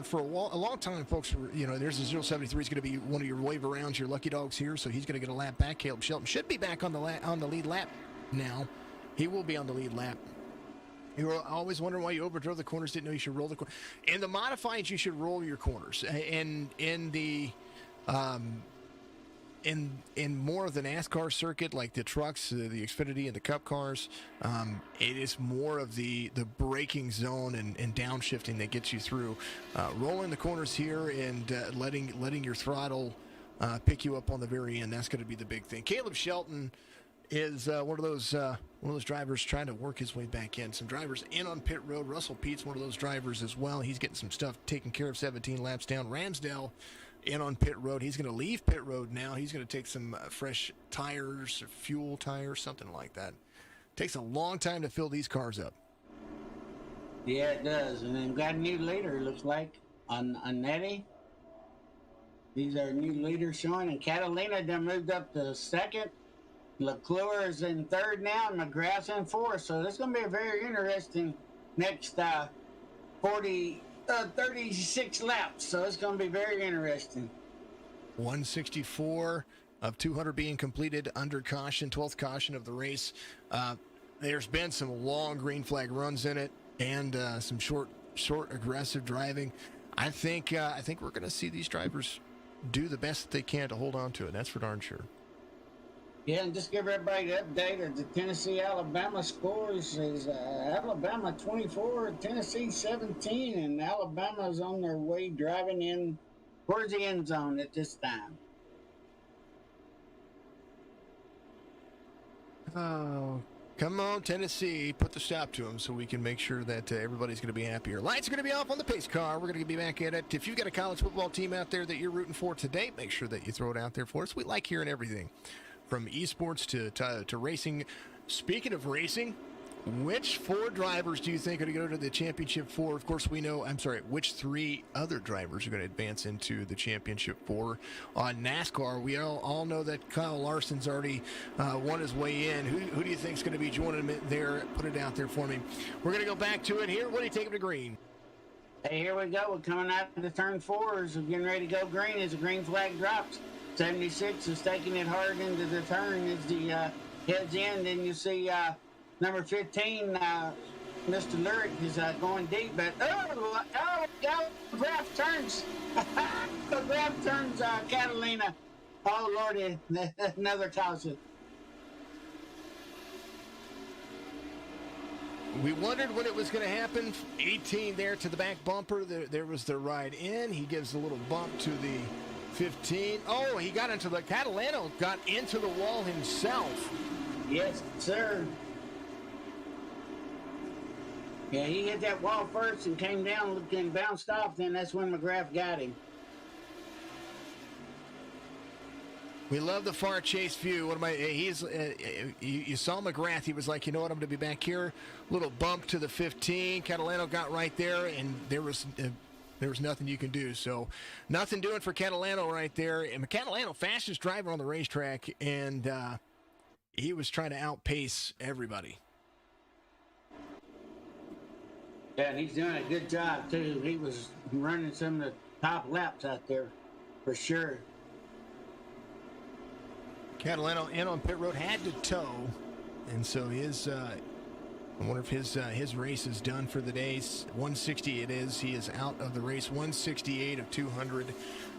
for a long time, folks. There's a 073 is going to be one of your wave arounds, your lucky dogs here, so he's going to get a lap back. Caleb Shelton should be back on the lead lap now. He will be on the lead lap. You were always wondering why you overdrove the corners, didn't know you should roll the corners. In the modifieds, you should roll your corners. In the in more of the NASCAR circuit, like the trucks, the Xfinity and the Cup cars, it is more of the braking zone and downshifting that gets you through. Rolling the corners here and letting your throttle pick you up on the very end, that's going to be the big thing. Caleb Shelton is one of those drivers trying to work his way back in. Some drivers in on pit road. Russell Pete's one of those drivers as well. He's getting some stuff taken care of, 17 laps down. Ramsdale in on pit road. He's going to leave pit road now. He's going to take some fresh tires, fuel tires, something like that. Takes a long time to fill these cars up. Yeah, it does. And then got a new leader, it looks like, on Nettie. These are new leaders showing. And Catalina then moved up to second. LeClure is in third now, and McGrath's in fourth. So this is going to be a very interesting next 36 laps. So it's going to be very interesting. 164 of 200 being completed under caution, 12th caution of the race. There's been some long green flag runs in it, and some short aggressive driving. I think we're going to see these drivers do the best that they can to hold on to it. That's for darn sure. Yeah, and just give everybody an update of the Tennessee-Alabama scores. Is Alabama 24, Tennessee 17, and Alabama's on their way driving in towards the end zone at this time. Oh, come on, Tennessee. Put the stop to them so we can make sure that everybody's going to be happier. Lights are going to be off on the pace car. We're going to be back at it. If you've got a college football team out there that you're rooting for today, make sure that you throw it out there for us. We like hearing everything, from esports to racing. Speaking of racing, which 4 drivers do you think are going to go to the championship 4? Of course, we know, which 3 other drivers are going to advance into the championship 4 on NASCAR? We all know that Kyle Larson's already won his way in. Who do you think is going to be joining him there? Put it out there for me. We're going to go back to it here. What do you take him to green? Hey, here we go. We're coming out of the turn 4s. We're getting ready to go green as the green flag drops. 76 is taking it hard into the turn as the heads in. Then you see number 15, Mr. Lyric, is going deep, but Graf turns. Graf turns Catalina. Oh, Lordy, another caution. We wondered when it was going to happen. 18 there to the back bumper. There was the ride in. He gives a little bump to the 15. Oh, he got into the Catalano, got into the wall himself. Yes, sir. Yeah, he hit that wall first and came down and bounced off. Then that's when McGrath got him. We love the far chase view. You saw McGrath. He was like, you know what, I'm going to be back here. Little bump to the 15. Catalano got right there, and there was nothing you can do. So nothing doing for Catalano right there. And Catalano, fastest driver on the racetrack, and he was trying to outpace everybody. Yeah, and he's doing a good job, too. He was running some of the top laps out there, for sure. Catalano in on pit road, had to tow, and so I wonder if his race is done for the day. 160 it is. He is out of the race. 168 of 200.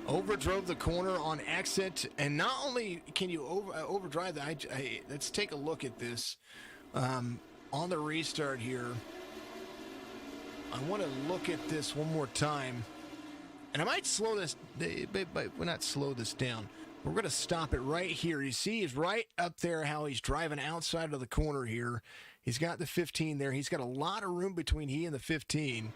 Overdrove the corner on exit, and not only can you overdrive that. Let's take a look at this on the restart here. I want to look at this one more time, and I might slow this. We're not slow this down. We're going to stop it right here. You see he's right up there, how he's driving outside of the corner here. He's got the 15 there. He's got a lot of room between he and the 15.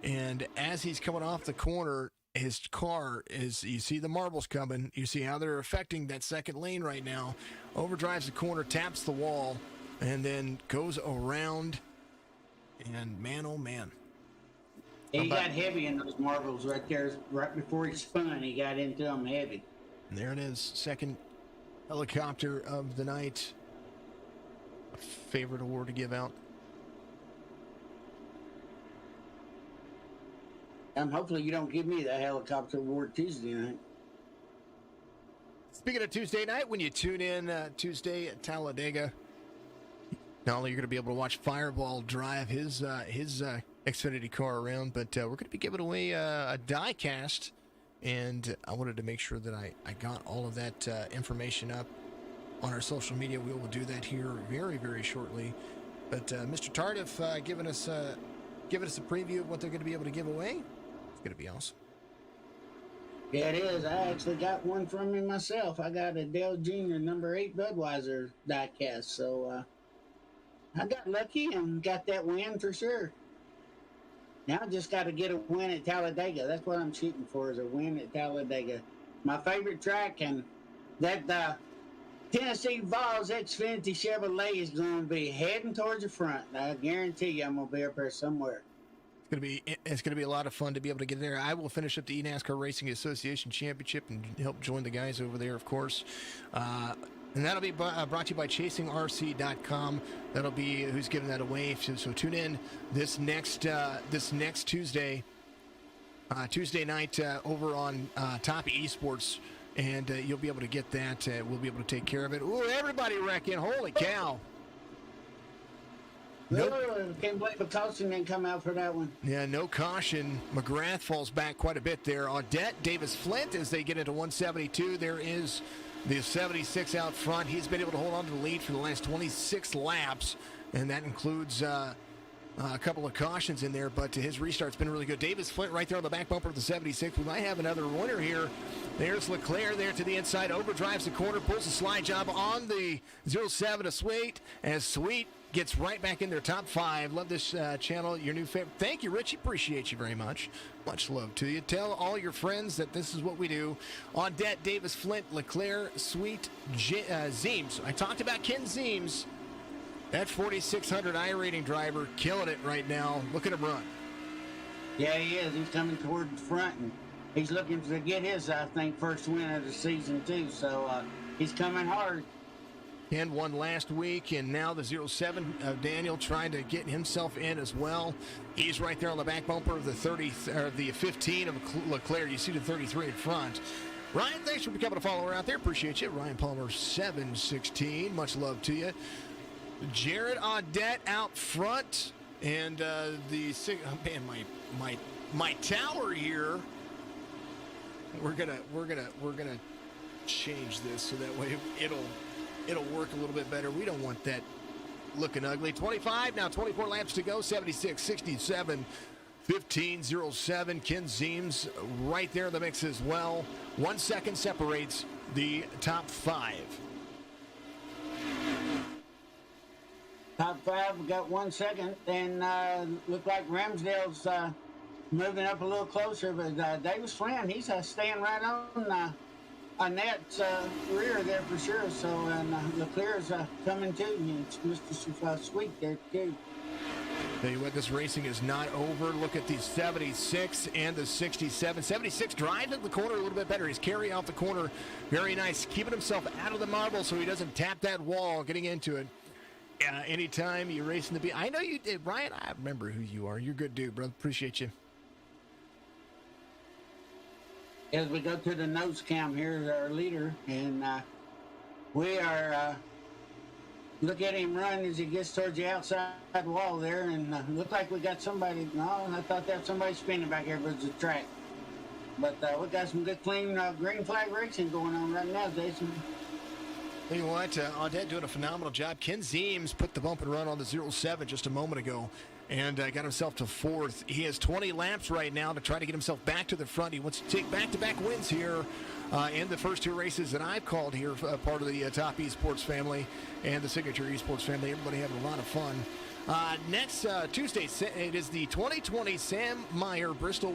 And as he's coming off the corner, his car is, you see the marbles coming. You see how they're affecting that second lane right now. Overdrives the corner, taps the wall, and then goes around. And man, oh man. He got heavy in those marbles right there. Right before he spun, he got into them heavy. And there it is, second helicopter of the night. A favorite award to give out. Hopefully you don't give me that helicopter award Tuesday night. Speaking of Tuesday night, when you tune in Tuesday at Talladega, Not only are you going to be able to watch Fireball drive his Xfinity car around, but we're going to be giving away a die cast. And I wanted to make sure that I got all of that information up on our social media. We will do that here very, very shortly. But Mr. Tardif giving us a preview of what they're going to be able to give away. It's going to be awesome. Yeah, it is. I actually got one from him myself. I got a Dale Jr. number 8 Budweiser diecast. So I got lucky and got that win for sure. Now I just got to get a win at Talladega. That's what I'm shooting for, is a win at Talladega. My favorite track, and that Tennessee Vols Xfinity Chevrolet is going to be heading towards the front. I guarantee you I'm going to be up there somewhere. It's gonna be a lot of fun to be able to get there. I will finish up the eNASCAR Racing Association Championship and help join the guys over there, of course. And that'll be brought to you by ChasingRC.com. That'll be who's giving that away. So tune in this next Tuesday night over on Top Esports, and you'll be able to get that. We'll be able to take care of it. Ooh, everybody wrecking! Holy cow! Nope. Can't believe a caution didn't come out for that one. Yeah, no caution. McGrath falls back quite a bit there. Audette, Davis Flint, as they get into 172. There is the 76 out front. He's been able to hold on to the lead for the last 26 laps, and that includes a couple of cautions in there, but his restart's been really good. Davis Flint right there on the back bumper of the 76. We might have another winner here. There's Leclerc there to the inside, overdrives the corner, pulls a slide job on the 07 of Sweet, as Sweet gets right back in their top 5. Love this channel, your new favorite. Thank you, Richie. Appreciate you very much. Much love to you. Tell all your friends that this is what we do. Audette, Davis Flint, Leclerc, Sweet, Zeems. I talked about Ken Zeems. That 4600 iRating driver killing it right now. Look at him run. Yeah, he is. He's coming toward the front, and he's looking to get his, I think, first win of the season, too. So he's coming hard. Ken won last week, and now the 07 of Daniel trying to get himself in as well. He's right there on the back bumper of the 15 of Leclerc. You see the 33 in front. Ryan, thanks for becoming a follower out there. Appreciate you. Ryan Palmer 716. Much love to you. Jared Audette out front, and my tower here. We're gonna change this so that way it'll work a little bit better. We don't want that looking ugly. 25 now, 24 laps to go. 76, 67, 1507. Ken Zeems right there in the mix as well. 1 second separates the top 5. Top 5, we got 1 second, and look like Ramsdale's moving up a little closer, but Davis Flynn, he's staying right on Annette's rear there for sure. So, and Leclerc's coming too, and Mr. Sweet there too. Tell you what, this racing is not over. Look at the 76 and the 67. 76 driving the corner a little bit better. He's carrying off the corner. Very nice. Keeping himself out of the marble so he doesn't tap that wall getting into it. Anytime you're racing the beat. I know you did, Ryan. I remember who you are. You're a good dude, brother. Appreciate you. As we go to the nose cam, here's our leader, and we are look at him run as he gets towards the outside wall there, and look like we got somebody. No, I thought that was somebody spinning back here, but it's a track. But we got some good, clean green flag racing going on right now, Jason. Tell you what, Audette doing a phenomenal job. Ken Zeems put the bump and run on the 07 just a moment ago and got himself to 4th. He has 20 laps right now to try to get himself back to the front. He wants to take back-to-back wins here in the first 2 races that I've called here, part of the Top Esports family and the Signature Esports family. Everybody having a lot of fun. Next Tuesday, it is the 2020 Sam Meyer Bristol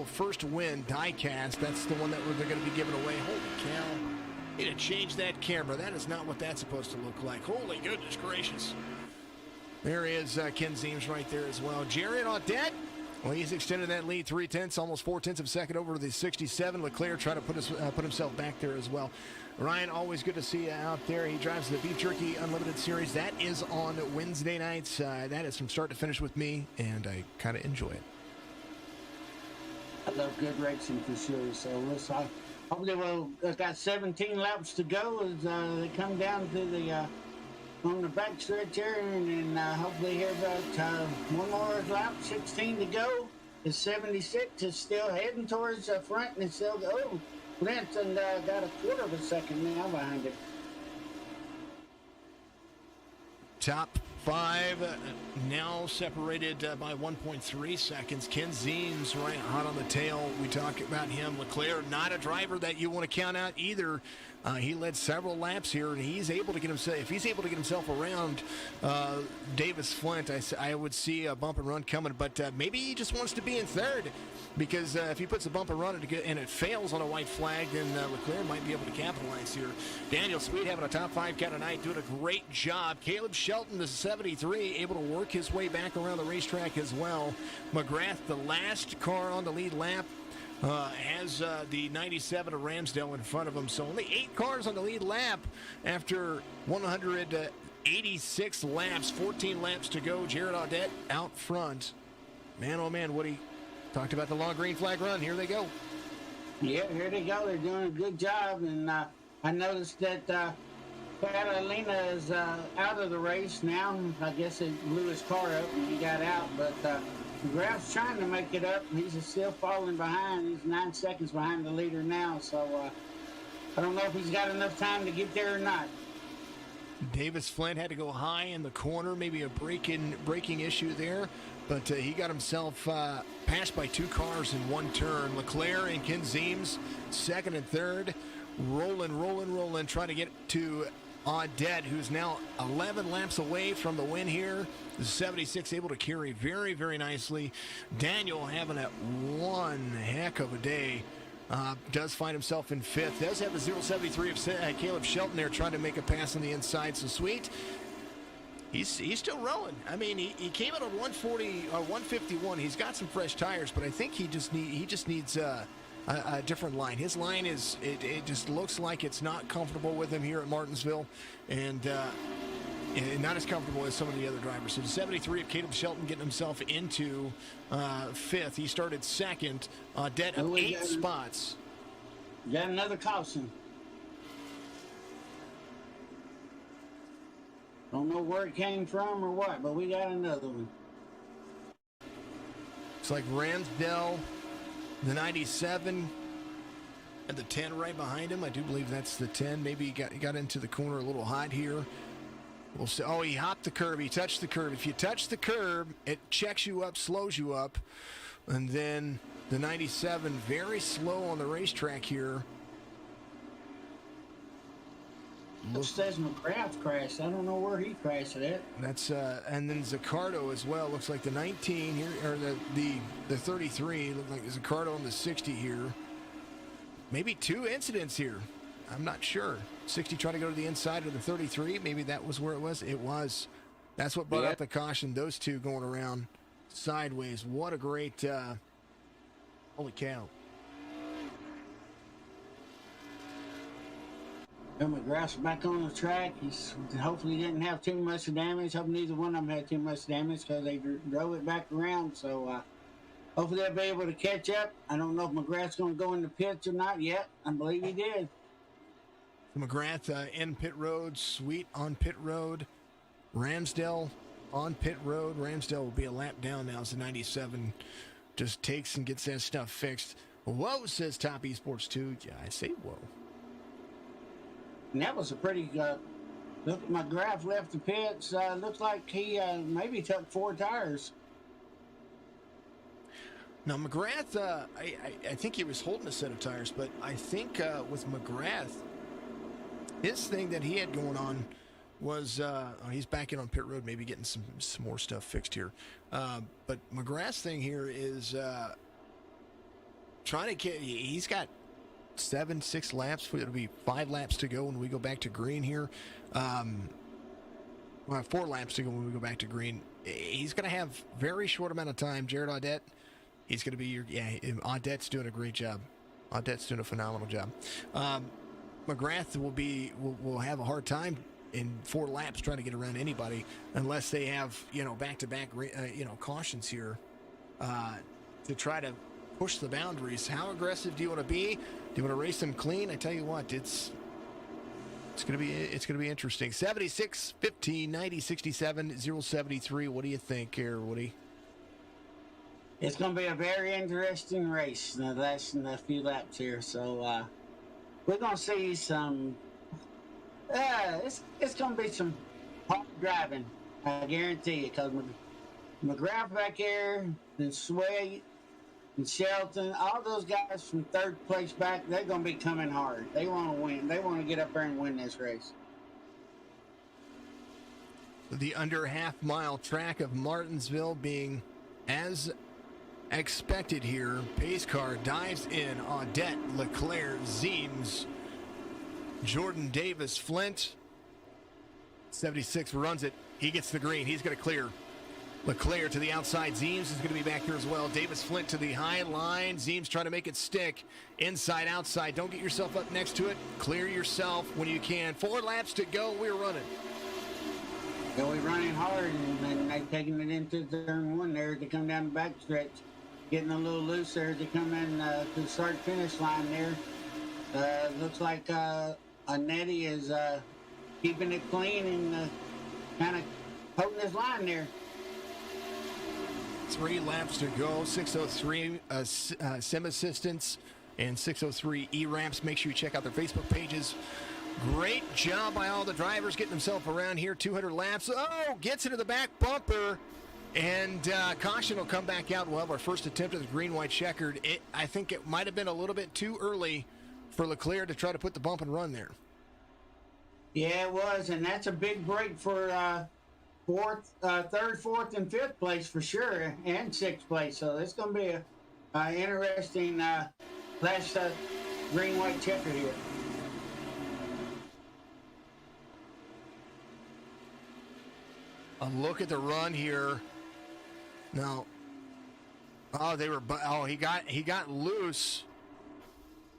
First Win diecast. That's the one that they're going to be giving away. Holy cow. Need to change that camera. That is not what that's supposed to look like. Holy goodness gracious. There is Ken Zeems right there as well. Jared Audette, well, he's extended that lead 3/10, almost 4/10 of a second over to the 67. Leclerc trying to put himself back there as well. Ryan, always good to see you out there. He drives the Beef Jerky Unlimited Series. That is on Wednesday nights. That is from start to finish with me, and I kind of enjoy it. I love good racing for sure. So let's hopefully we'll got 17 laps to go as they come down to the on the back stretch here, and then hopefully here about one more lap, 16 to go. The 76 is still heading towards the front, and it's still Linton got a quarter of a second now behind him. Top five now separated by 1.3 seconds. Ken Zeems right hot on the tail. We talk about him. Leclerc, not a driver that you want to count out either. He led several laps here, and he's able to get himself. If he's able to get himself around Davis Flint, I would see a bump and run coming. But maybe he just wants to be in third, because if he puts a bump and run and it fails on a white flag, then Leclerc might be able to capitalize here. Daniel Sweet having a top five count tonight, doing a great job. Caleb Shelton, the 73, able to work his way back around the racetrack as well. McGrath, the last car on the lead lap, has the 97 of Ramsdale in front of him. So only 8 cars on the lead lap after 186 laps, 14 laps to go. Jared Audette out front. Man, oh man, Woody talked about the long green flag run. Here they go. Yeah, here they go. They're doing a good job. And I noticed that Catalano is out of the race now. I guess it blew his car up and he got out. But McGrath's trying to make it up. He's still falling behind. He's 9 seconds behind the leader now. So I don't know if he's got enough time to get there or not. Davis Flint had to go high in the corner, maybe a braking issue there, but he got himself passed by 2 cars in one turn. Leclerc and Ken Zeems, second and third, rolling, trying to get to Audette, who's now 11 laps away from the win here. The 76 able to carry very, very nicely. Daniel having one heck of a day. Does find himself in fifth. Does have the 073 of Caleb Shelton there trying to make a pass on the inside. So Sweet, he's still rolling. I mean, he came in on 140 or 151. He's got some fresh tires, but I think he just needs a different line. His line is it just looks like it's not comfortable with him here at Martinsville, and not as comfortable as some of the other drivers. So the 73 of Caleb Shelton getting himself into fifth. He started second. Dead of 8 spots. Got another caution. Don't know where it came from or what, but we got another one. It's like Ramsdale, the 97, and the 10 right behind him. I do believe that's the 10. Maybe he got into the corner a little hot here. We'll see. Oh, he hopped the curb. He touched the curb. If you touch the curb, it checks you up, slows you up. And then the 97, very slow on the racetrack here. It says McGrath crashed. I don't know where he crashed at. That's and then Zaccardo as well. Looks like the 19 here, or the 33. Looks like Zaccardo on the 60 here. Maybe 2 incidents here. I'm not sure. 60 trying to go to the inside of the 33. Maybe that was where it was. It was. That's what brought out the caution. Those 2 going around sideways. What a great, holy cow. Well, McGrath's back on the track. He's hopefully didn't have too much damage. Hope neither one of them had too much damage because they drove it back around. So hopefully they'll be able to catch up. I don't know if McGrath's going to go in the pits or not yet. I believe he did. McGrath in pit road, Sweet on pit road, Ramsdale on pit road. Ramsdale will be a lap down now as the 97 just takes and gets that stuff fixed. Whoa, says Top Esports 2. Yeah, I say whoa. And that was a pretty look. McGrath left the pits. Looks like he maybe took 4 tires. Now, McGrath, I think he was holding a set of tires, but I think with McGrath, his thing that he had going on was he's back in on pit road, maybe getting some more stuff fixed here. But McGrath's thing here is trying to get. He's got 6 laps. It'll be 5 laps to go when we go back to green here. 4 laps to go when we go back to green. He's going to have very short amount of time. Jared Audette, he's going to be Audette's doing a great job. Audette's doing a phenomenal job. McGrath will have a hard time in 4 laps trying to get around anybody unless they have back-to-back cautions here to try to push the boundaries. How aggressive do you want to be? Do you want to race them clean? I tell you what, it's It's gonna be interesting. 76, 15, 90, 67, 073. What do you think here, Woody? It's going to be a very interesting race in the last few laps here. So we're going to see some. It's going to be some hard driving. I guarantee you, because McGrath back here, and Sway, and Shelton, all those guys from third place back, they're going to be coming hard. They want to win. They want to get up there and win this race. The under half-mile track of Martinsville being as expected here. Pace car dives in. Audette, Leclerc, Zeems, Jordan Davis, Flint. 76 runs it. He gets the green. He's going to clear. Leclerc to the outside. Zeems is going to be back here as well. Davis, Flint to the high line. Zeems trying to make it stick. Inside, outside. Don't get yourself up next to it. Clear yourself when you can. 4 laps to go. We're running. Yeah, we're running hard, and they're taking it into turn 1 there to come down the back stretch. Getting a little loose there to come in to the start-finish line there. Looks like Anetti is keeping it clean and kind of holding his line there. 3 laps to go. 603 sim assistants and 603 e-ramps. Make sure you check out their Facebook pages. Great job by all the drivers getting themselves around here. 200 laps. Oh, gets into the back bumper. And caution will come back out. We'll have our first attempt at the green-white checkered. I think it might have been a little bit too early for Leclerc to try to put the bump and run there. Yeah, it was, and that's a big break for third, fourth, and fifth place for sure, and sixth place. So it's going to be a interesting last green-white checker here. A look at the run here. Now, he got loose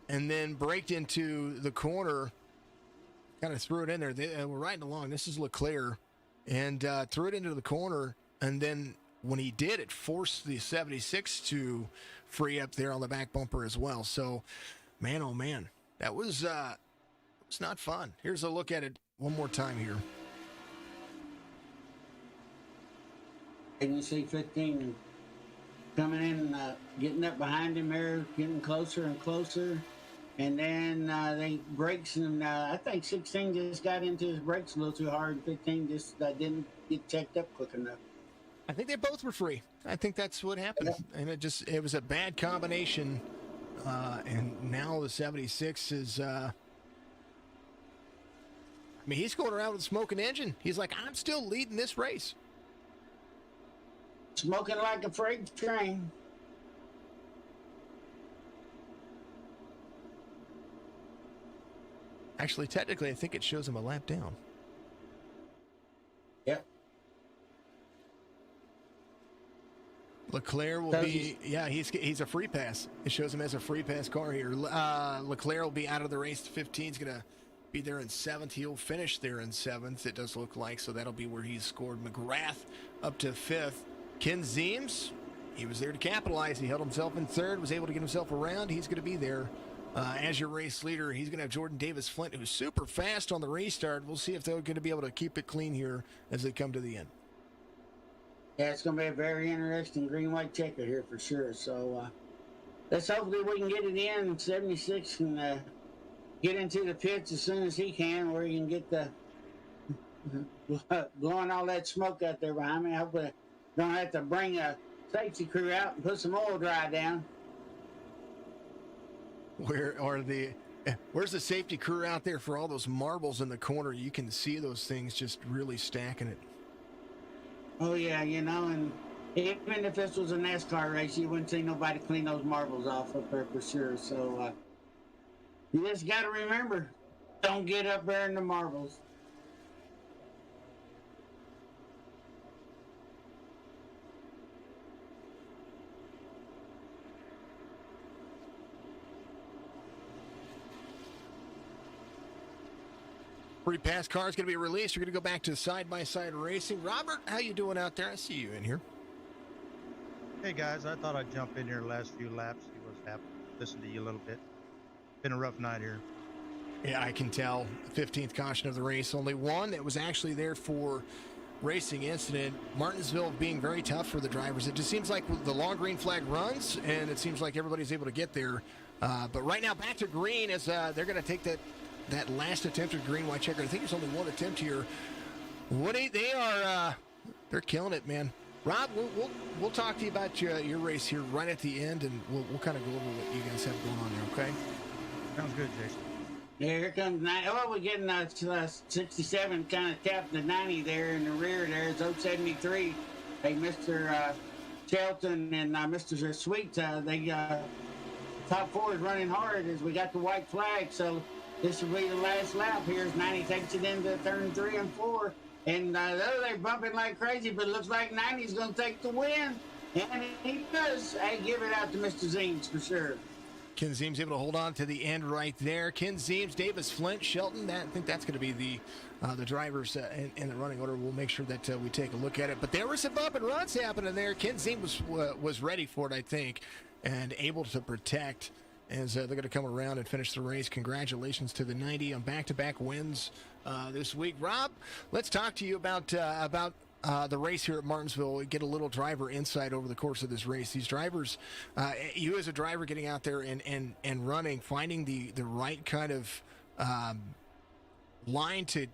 and then braked into the corner. Kind of threw it in there. They were riding along. This is Leclerc, and threw it into the corner. And then when he did, it forced the 76 to free up there on the back bumper as well. So, man, oh man, that was it's not fun. Here's a look at it one more time here. And you see 15 coming in, getting up behind him there, getting closer and closer. And then they brakes, and I think 16 just got into his brakes a little too hard. 15 just didn't get checked up quick enough. I think they both were free. I think that's what happened. Yeah. And it was a bad combination. And now the 76 is, he's going around with a smoking engine. He's like, I'm still leading this race. Smoking like a freight train. Actually, technically, I think it shows him a lap down. Yep. Leclerc will be, he's a free pass. It shows him as a free pass car here. Leclerc will be out of the race. 15 is going to be there in 7th. He'll finish there in 7th, it does look like. So that'll be where he's scored. McGrath up to 5th. Ken Zeems, he was there to capitalize. He held himself in 3rd, was able to get himself around. He's going to be there as your race leader. He's going to have Jordan Davis Flint, who's super fast on the restart. We'll see if they're going to be able to keep it clean here as they come to the end. Yeah, it's going to be a very interesting green-white checker here for sure. So let's hopefully we can get it in. 76 can get into the pits as soon as he can, where he can get the blowing all that smoke out there behind me. Hopefully don't have to bring a safety crew out and put some oil dry down. Where's the safety crew out there for all those marbles in the corner? You can see those things just really stacking it. Oh yeah, and even if this was a NASCAR race, you wouldn't see nobody clean those marbles off up there for sure. So you just got to remember, don't get up there in the marbles. Free pass car is going to be released. We're going to go back to side-by-side racing. Robert, how you doing out there? I see you in here. Hey guys, I thought I'd jump in here last few laps, see what's happening, listen to you a little bit. Been a rough night here. Yeah, I can tell. 15th caution of the race. Only one that was actually there for racing incident. Martinsville being very tough for the drivers. It just seems like the long green flag runs, and it seems like everybody's able to get there. But right now, back to green as they're going to take that last attempt at green white checker. I think there's only one attempt here. Woody, they're killing it, man. Rob, we'll talk to you about your race here right at the end, and we'll kind of go over what you guys have going on there, okay? Sounds good, Jason. Yeah, here comes 90. Oh, we're getting 67 kind of tapped the 90 there in the rear. There's 073. Hey, Mr. Shelton and Mr. Sweet, top four is running hard as we got the white flag. So this will be the last lap. Here's 90 takes it into turn 3 and 4. And they're bumping like crazy, but it looks like 90's going to take the win. And he does. Hey, give it out to Mr. Zeems for sure. Ken Zeems able to hold on to the end right there. Ken Zeems, Davis Flint, Shelton. I think that's going to be the drivers in the running order. We'll make sure that we take a look at it. But there were some bump and runs happening there. Ken Zeems was ready for it, I think, and able to protect as they're going to come around and finish the race. Congratulations to the 90 on back-to-back wins this week. Rob, let's talk to you about the race here at Martinsville. Get a little driver insight over the course of this race. These drivers, you as a driver getting out there and running, finding the right kind of line to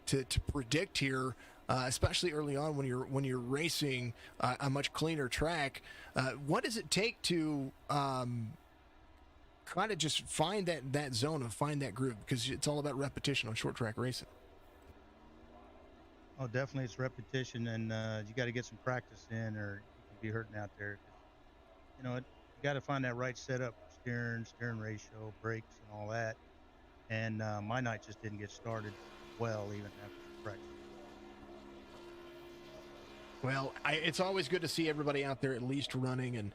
predict here, especially early on when you're racing a much cleaner track. What does it take to kind of just find that zone and find that groove? Because it's all about repetition on short track racing. Oh, definitely, it's repetition, and you got to get some practice in, or you can be hurting out there. You know, you got to find that right setup, steering ratio, brakes, and all that. And my night just didn't get started well, even after practice. Well, it's always good to see everybody out there at least running and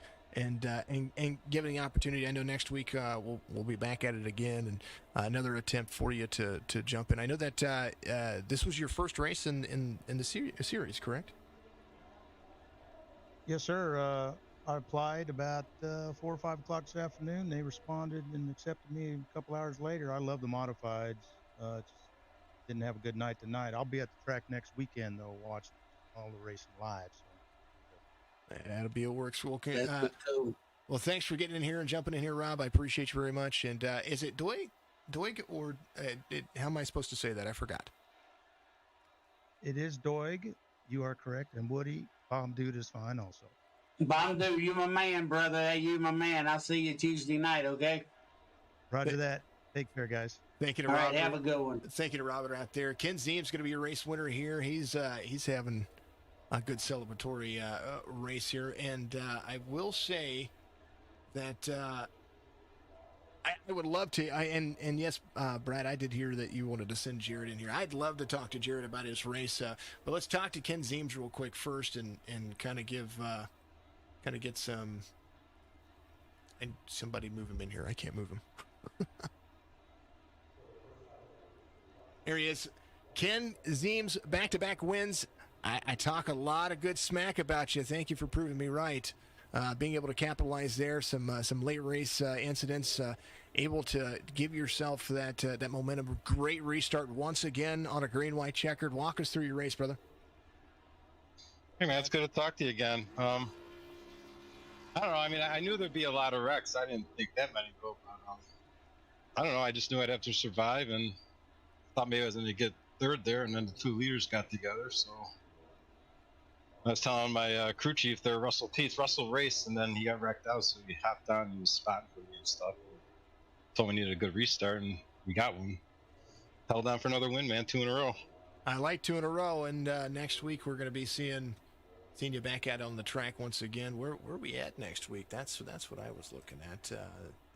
given the opportunity. I know next week we'll be back at it again, and another attempt for you to jump in. I know that this was your first race in the series, correct? Yes, sir. I applied about 4 or 5 o'clock this afternoon. They responded and accepted me a couple hours later. I love the modifieds. Just didn't have a good night tonight. I'll be at the track next weekend, though, watching all the racing live. So. That'll be a works. Okay. That's cool. Well, thanks for getting in here and jumping in here, Rob. I appreciate you very much. And is it Doig, or how am I supposed to say that? I forgot. It is Doig. You are correct. And Woody, Bomb Dude is fine also. Bomb Dude, you my man, brother. Hey, you my man. I'll see you Tuesday night, okay? Roger that. Take care, guys. Thank you to All Robert. right, have a good one. Thank you to Robert out there. Ken Zeems going to be your race winner here. He's having a good celebratory race here, and I will say that I would love to. And yes, Brad, I did hear that you wanted to send Jared in here. I'd love to talk to Jared about his race, but let's talk to Ken Zeems real quick first, and kind of get some. And somebody move him in here. I can't move him. There he is. Ken Zeems, back-to-back wins. I talk a lot of good smack about you. Thank you for proving me right. Being able to capitalize there, some late race incidents, able to give yourself that momentum. Great restart once again on a green-white checkered. Walk us through your race, brother. Hey, man, it's good to talk to you again. I don't know. I mean, I knew there'd be a lot of wrecks. I didn't think that many go. I don't know. I just knew I'd have to survive, and thought maybe I was going to get third there, and then the 2 leaders got together. So I was telling my crew chief there, Russell Teets, Russell raced, and then he got wrecked out, so he hopped on and he was spotting for me and stuff. Told me we needed a good restart, and we got one. Held on for another win, man. 2 in a row. I like 2 in a row, and next week we're going to be seeing you back out on the track once again. Where are we at next week? That's what I was looking at.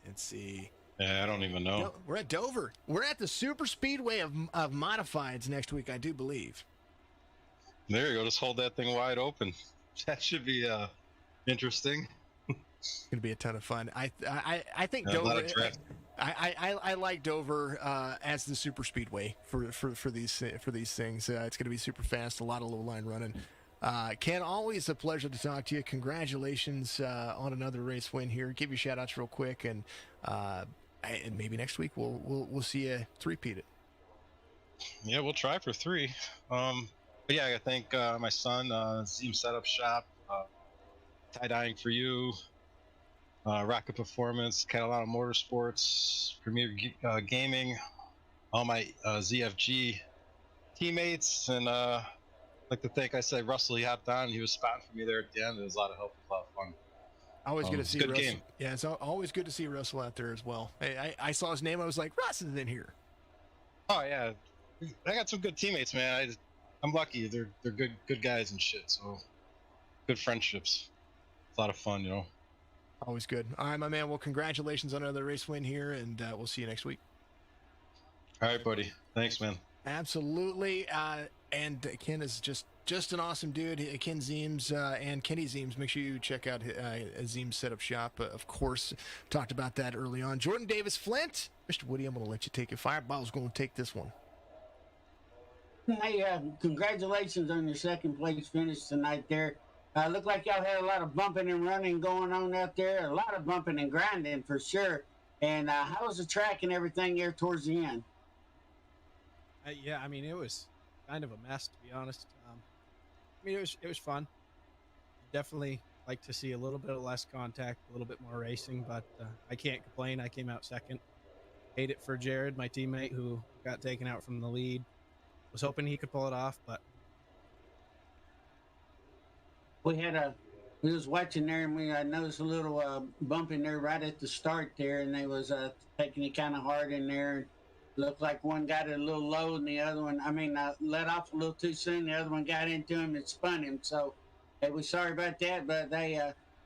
Let's see. Yeah, I don't even know. No, we're at Dover. We're at the Super Speedway of Modifieds next week, I do believe. There you go. Just hold that thing wide open. That should be interesting. It's going to be a ton of fun. I think Dover. I like Dover as the Super Speedway for these things. It's going to be super fast, a lot of low line running. Ken, always a pleasure to talk to you. Congratulations on another race win here. Give you shout outs real quick, and and maybe next week we'll see you three-peat it. Yeah, we'll try for 3. But yeah, I thank my son, Zeem Setup Shop, Tie-Dyeing for You, Rocket Performance, Catalano Motorsports, Premier Gaming, all my ZFG teammates, and I'd like to thank, I said, Russell, he hopped on, he was spotting for me there at the end. It was a lot of help, it was a lot of fun. Always good to see good Russell. game. Yeah, it's always good to see Russell out there as well. I saw his name, I was like, Russ is in here. Oh yeah, I got some good teammates, man. I'm lucky. They're good guys and shit. So good friendships. It's a lot of fun, you know. Always good. All right, my man. Well, congratulations on another race win here, and we'll see you next week. All right, buddy. Thanks, man. Absolutely. And Ken is just an awesome dude. Ken Zeems and Kenny Zeems. Make sure you check out Zeems Setup Shop. Of course, talked about that early on. Jordan Davis Flint. Mr. Woody, I'm going to let you take it. Fireball's going to take this one. Hey, congratulations on your second place finish tonight there. Looked like y'all had a lot of bumping and running going on out there. A lot of bumping and grinding for sure. And how was the track and everything there towards the end? Yeah, I mean, it was kind of a mess, to be honest. I mean, it was fun. Definitely like to see a little bit of less contact, a little bit more racing, but I can't complain. I came out second. Hate it for Jared, my teammate, who got taken out from the lead. Was hoping he could pull it off, but We was watching there, and we noticed a little bump in there right at the start there, and they was taking it kind of hard in there. Looked like one got it a little low, and the other one, let off a little too soon. The other one got into him and spun him. So, hey, we're sorry about that, but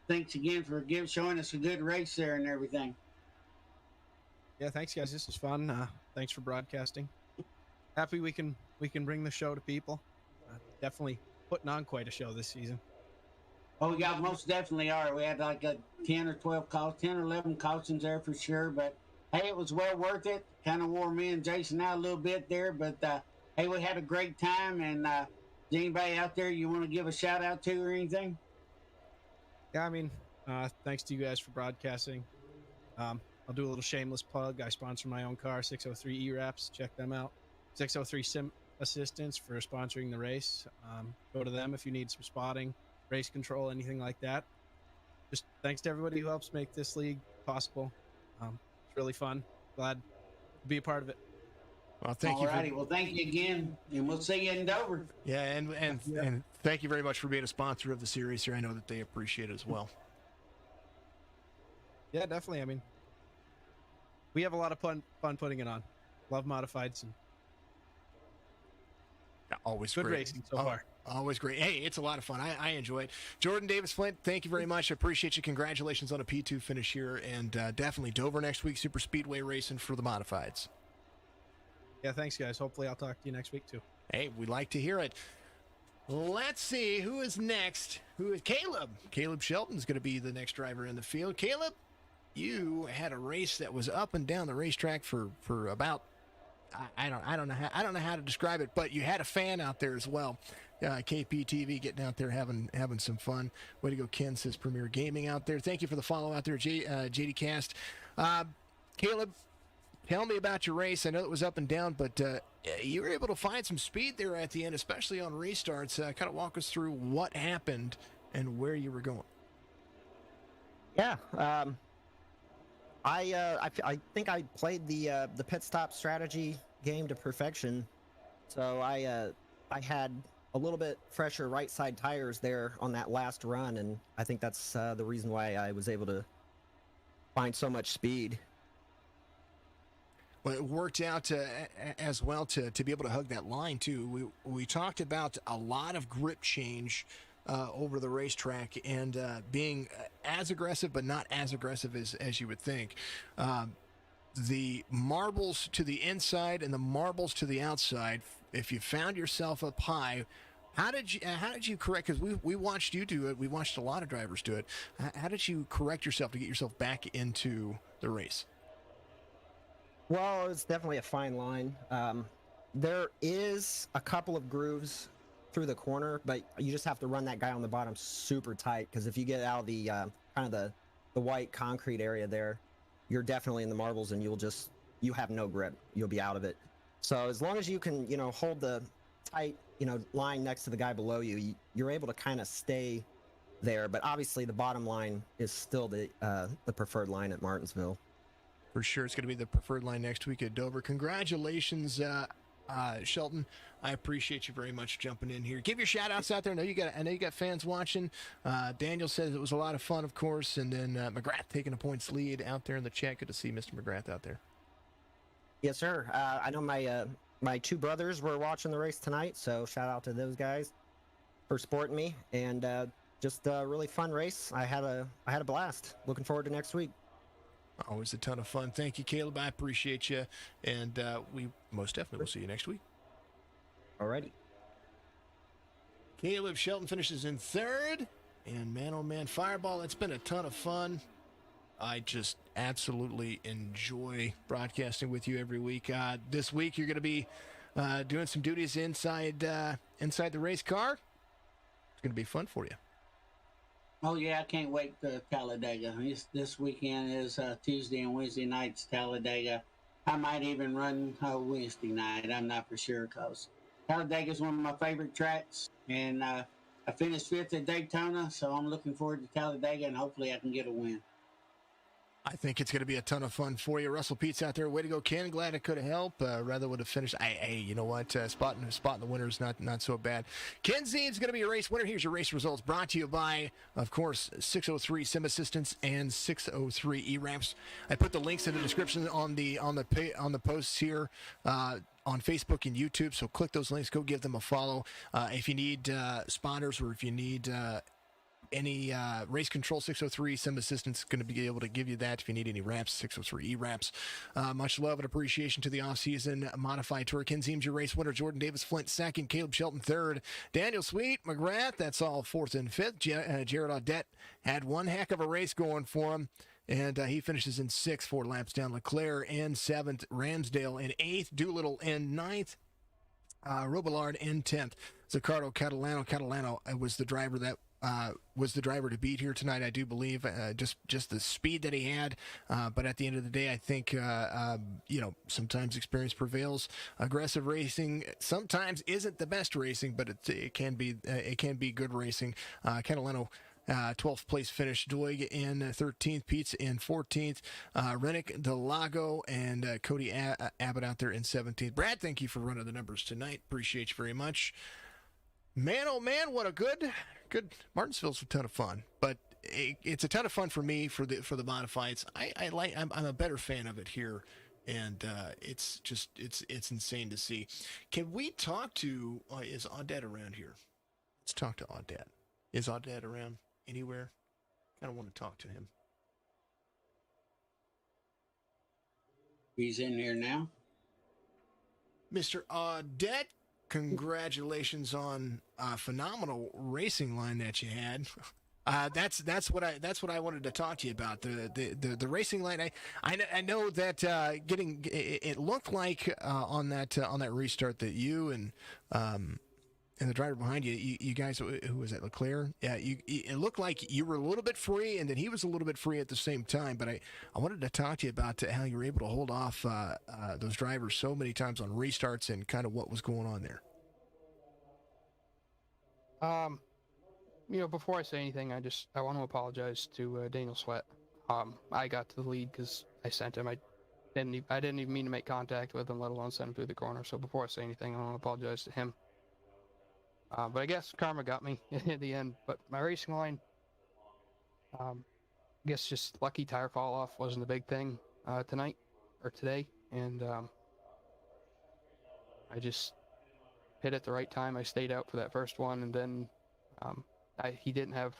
thanks again for showing us a good race there and everything. yeah, thanks guys. This was fun. Thanks for broadcasting. Happy we can bring the show to people. Definitely putting on quite a show this season. Oh, we got most definitely are. We had like 10 or 11 cautions there for sure. But hey, it was well worth it. Kind of wore me and Jason out a little bit there. But hey, we had a great time. And is anybody out there you want to give a shout out to or anything? Yeah, I mean, thanks to you guys for broadcasting. I'll do a little shameless plug. I sponsor my own car, 603 E-Wraps. Check them out. 603 Sim Assistance for sponsoring the race. Go to them if you need some spotting, race control, anything like that. Just thanks to everybody who helps make this league possible. It's really fun. Glad to be a part of it. Well, thank you. Well, thank you again, and we'll see you in Dover. Yeah, and thank you very much for being a sponsor of the series here. I know that they appreciate it as well. Yeah, definitely. I mean, we have a lot of fun putting it on. Love modifieds and always good great racing so far. Always great. Hey, it's a lot of fun. I enjoy it. Jordan Davis Flint, thank you very much. I appreciate you. Congratulations on a P2 finish here, and definitely Dover next week. Super Speedway racing for the modifieds. Yeah, thanks guys. Hopefully I'll talk to you next week too. Hey, we like to hear it. Let's see who is next. Who is Caleb? Caleb Shelton is going to be the next driver in the field. Caleb, you had a race that was up and down the racetrack for about I don't know how to describe it, but you had a fan out there as well. KPTV getting out there having some fun. Way to go, Ken says Premier Gaming out there. Thank you for the follow out there, JD Cast. Caleb, tell me about your race. I know it was up and down, but you were able to find some speed there at the end, especially on restarts. Kind of walk us through what happened and where you were going. Yeah, I think I played the pit stop strategy game to perfection. So I had a little bit fresher right side tires there on that last run, and I think that's the reason why I was able to find so much speed. Well, it worked out as well to be able to hug that line too. We talked about a lot of grip change over the racetrack and being as aggressive, but not as aggressive as you would think. The marbles to the inside and the marbles to the outside. If you found yourself up high, how did you correct? Because we watched you do it. We watched a lot of drivers do it. How did you correct yourself to get yourself back into the race? Well, it's definitely a fine line. There is a couple of grooves through the corner, but you just have to run that guy on the bottom super tight, because if you get out of the kind of the white concrete area there, you're definitely in the marbles, and you have no grip. You'll be out of it. So as long as you can, hold the tight, line next to the guy below you, you're able to kind of stay there. But obviously, the bottom line is still the preferred line at Martinsville. For sure, it's going to be the preferred line next week at Dover. Congratulations, Shelton. I appreciate you very much jumping in here. Give your shout outs out there. I know you got fans watching. Daniel says it was a lot of fun, of course, and then McGrath taking a points lead out there in the chat. Good to see Mr. McGrath out there. Yes, sir. I know my two brothers were watching the race tonight, so shout out to those guys for supporting me, and just a really fun race. I had a blast. Looking forward to next week. Always a ton of fun. Thank you, Caleb. I appreciate you, and we most definitely will see you next week. Alrighty. Caleb Shelton finishes in third, and man, oh man, Fireball, it's been a ton of fun. I just absolutely enjoy broadcasting with you every week. This week, you're going to be doing some duties inside the race car. It's going to be fun for you. Oh yeah, I can't wait to Talladega. This weekend is Tuesday and Wednesday nights Talladega. I might even run Wednesday night. I'm not for sure, because Talladega is one of my favorite tracks, and I finished 5th at Daytona, so I'm looking forward to Talladega, and hopefully I can get a win. I think it's going to be a ton of fun for you. Russell Pete's out there. Way to go, Ken. Glad I could have helped. Rather would have finished. Hey, you know what? Spotting the winner is not so bad. Ken Zien's going to be a race winner. Here's your race results brought to you by, of course, 603 Sim Assistance and 603 eRamps. I put the links in the description on the posts here on Facebook and YouTube. So click those links. Go give them a follow. If you need spotters, or if you need any race control, 603 Sim Assistance going to be able to give you that. If you need any ramps, 603 eRamps. Much love and appreciation to the off-season modified tour. Ken Ziems, your race winner. Jordan Davis Flint second. Caleb Shelton third. Daniel Sweet, McGrath, that's all fourth and fifth. Jared Audette had one heck of a race going for him, and he finishes in sixth, 4 laps down. Leclerc in seventh. Ramsdale in eighth. Doolittle in ninth. Robillard in 10th. Zaccardo Catalano was the driver that was the driver to beat here tonight, I do believe. Just the speed that he had, but at the end of the day, I think sometimes experience prevails. Aggressive racing sometimes isn't the best racing, but it can be good racing. Catalano, 12th place finish. Doig in 13th. Pete's in 14th. Rennick, Delago, and Cody Abbott out there in 17th. Brad, thank you for running the numbers tonight. Appreciate you very much. Man, oh man, what a good Martinsville's a ton of fun, but it's a ton of fun for me for the modifieds. I'm a better fan of it here, and it's insane to see. Can we talk to is Audette around here? Let's talk to Audette. Is Audette around anywhere? Kind of want to talk to him. He's in here now. Mr. Audette, congratulations on a phenomenal racing line that you had. That's what I wanted to talk to you about. The racing line. I know that it looked like on that restart that you and the driver behind you guys, who was that, Leclerc? Yeah, it looked like you were a little bit free, and then he was a little bit free at the same time. But I wanted to talk to you about how you were able to hold off those drivers so many times on restarts, and kind of what was going on there. Before I say anything, I want to apologize to Daniel Sweat. I got to the lead because I sent him. I didn't even mean to make contact with him, let alone send him through the corner. So before I say anything, I want to apologize to him. But I guess karma got me in the end. But my racing line, I guess just lucky tire fall off wasn't a big thing today, and I just hit at the right time. I stayed out for that first one, and then he didn't have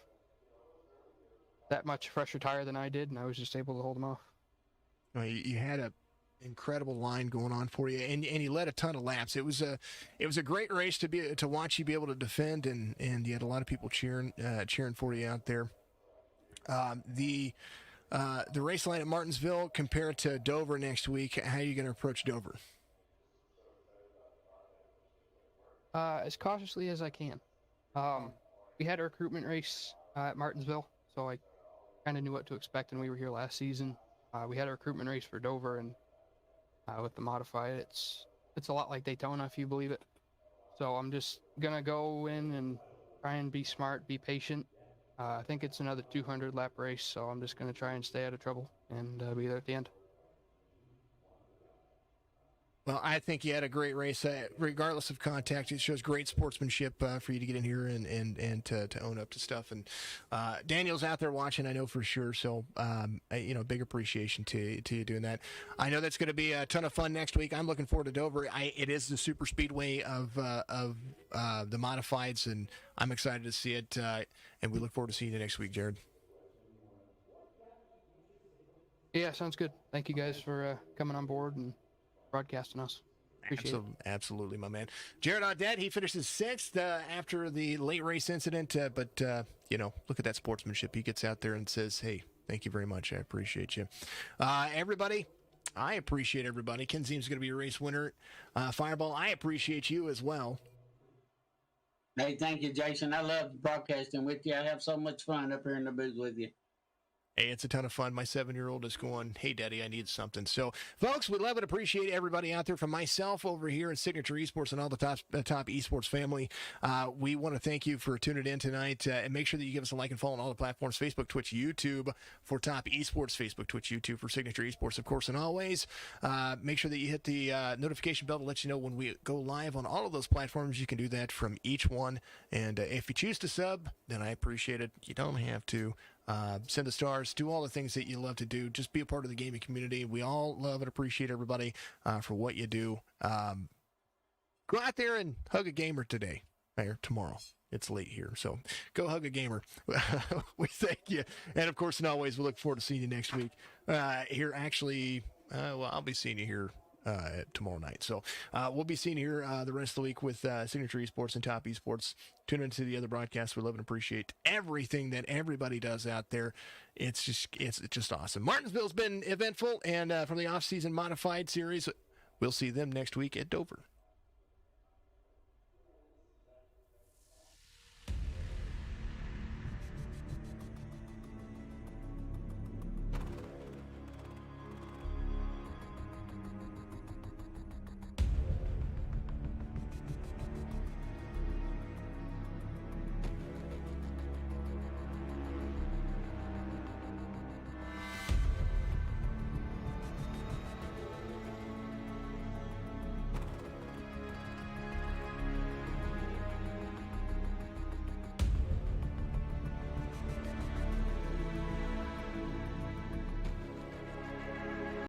that much fresher tire than I did, and I was just able to hold him off. Well, you had a incredible line going on for you, and you led a ton of laps. It was a great race to watch you be able to defend, and you had a lot of people cheering for you out there. The race line at Martinsville compared to Dover next week, how are you going to approach Dover? As cautiously as I can. We had a recruitment race at Martinsville, so I kind of knew what to expect when we were here last season. We had a recruitment race for Dover, and with the modified, it's a lot like Daytona, if you believe it. So I'm just gonna go in and try and be smart, be patient. I think it's another 200 lap race, so I'm just gonna try and stay out of trouble and be there at the end. Well, I think you had a great race, regardless of contact. It shows great sportsmanship for you to get in here and to own up to stuff. And Daniel's out there watching, I know for sure. So, big appreciation to you doing that. I know that's going to be a ton of fun next week. I'm looking forward to Dover. It is the super speedway of the modifieds, and I'm excited to see it. And we look forward to seeing you next week, Jared. Yeah, sounds good. Thank you guys for coming on board and broadcasting us. Appreciate it. Absolutely, my man. Jared Audette, he finishes 6th after the late race incident, but look at that sportsmanship. He gets out there and says, hey, thank you very much. I appreciate you. Everybody, I appreciate everybody. Ken Ziem's going to be a race winner. Fireball, I appreciate you as well. Hey, thank you, Jason. I love broadcasting with you. I have so much fun up here in the booth with you. Hey, it's a ton of fun. My 7-year-old is going, hey, Daddy, I need something. So, folks, we love and appreciate everybody out there. From myself over here at Signature Esports and all the top esports family, we want to thank you for tuning in tonight. And make sure that you give us a like and follow on all the platforms, Facebook, Twitch, YouTube for Top Esports, Facebook, Twitch, YouTube for Signature Esports, of course, and always. Make sure that you hit the notification bell to let you know when we go live on all of those platforms. You can do that from each one. And if you choose to sub, then I appreciate it. You don't have to. Send the stars, do all the things that you love to do. Just be a part of the gaming community. We all love and appreciate everybody for what you do. Go out there and hug a gamer today or tomorrow. It's late here, so go hug a gamer. We thank you. And, of course, and always, we look forward to seeing you next week. Here, actually, I'll be seeing you here tomorrow night. So we'll be seeing you here the rest of the week with Signature Esports and Top Esports. Tune into the other broadcasts. We love and appreciate everything that everybody does out there. It's just awesome. Martinsville's been eventful, and from the off-season modified series, we'll see them next week at Dover.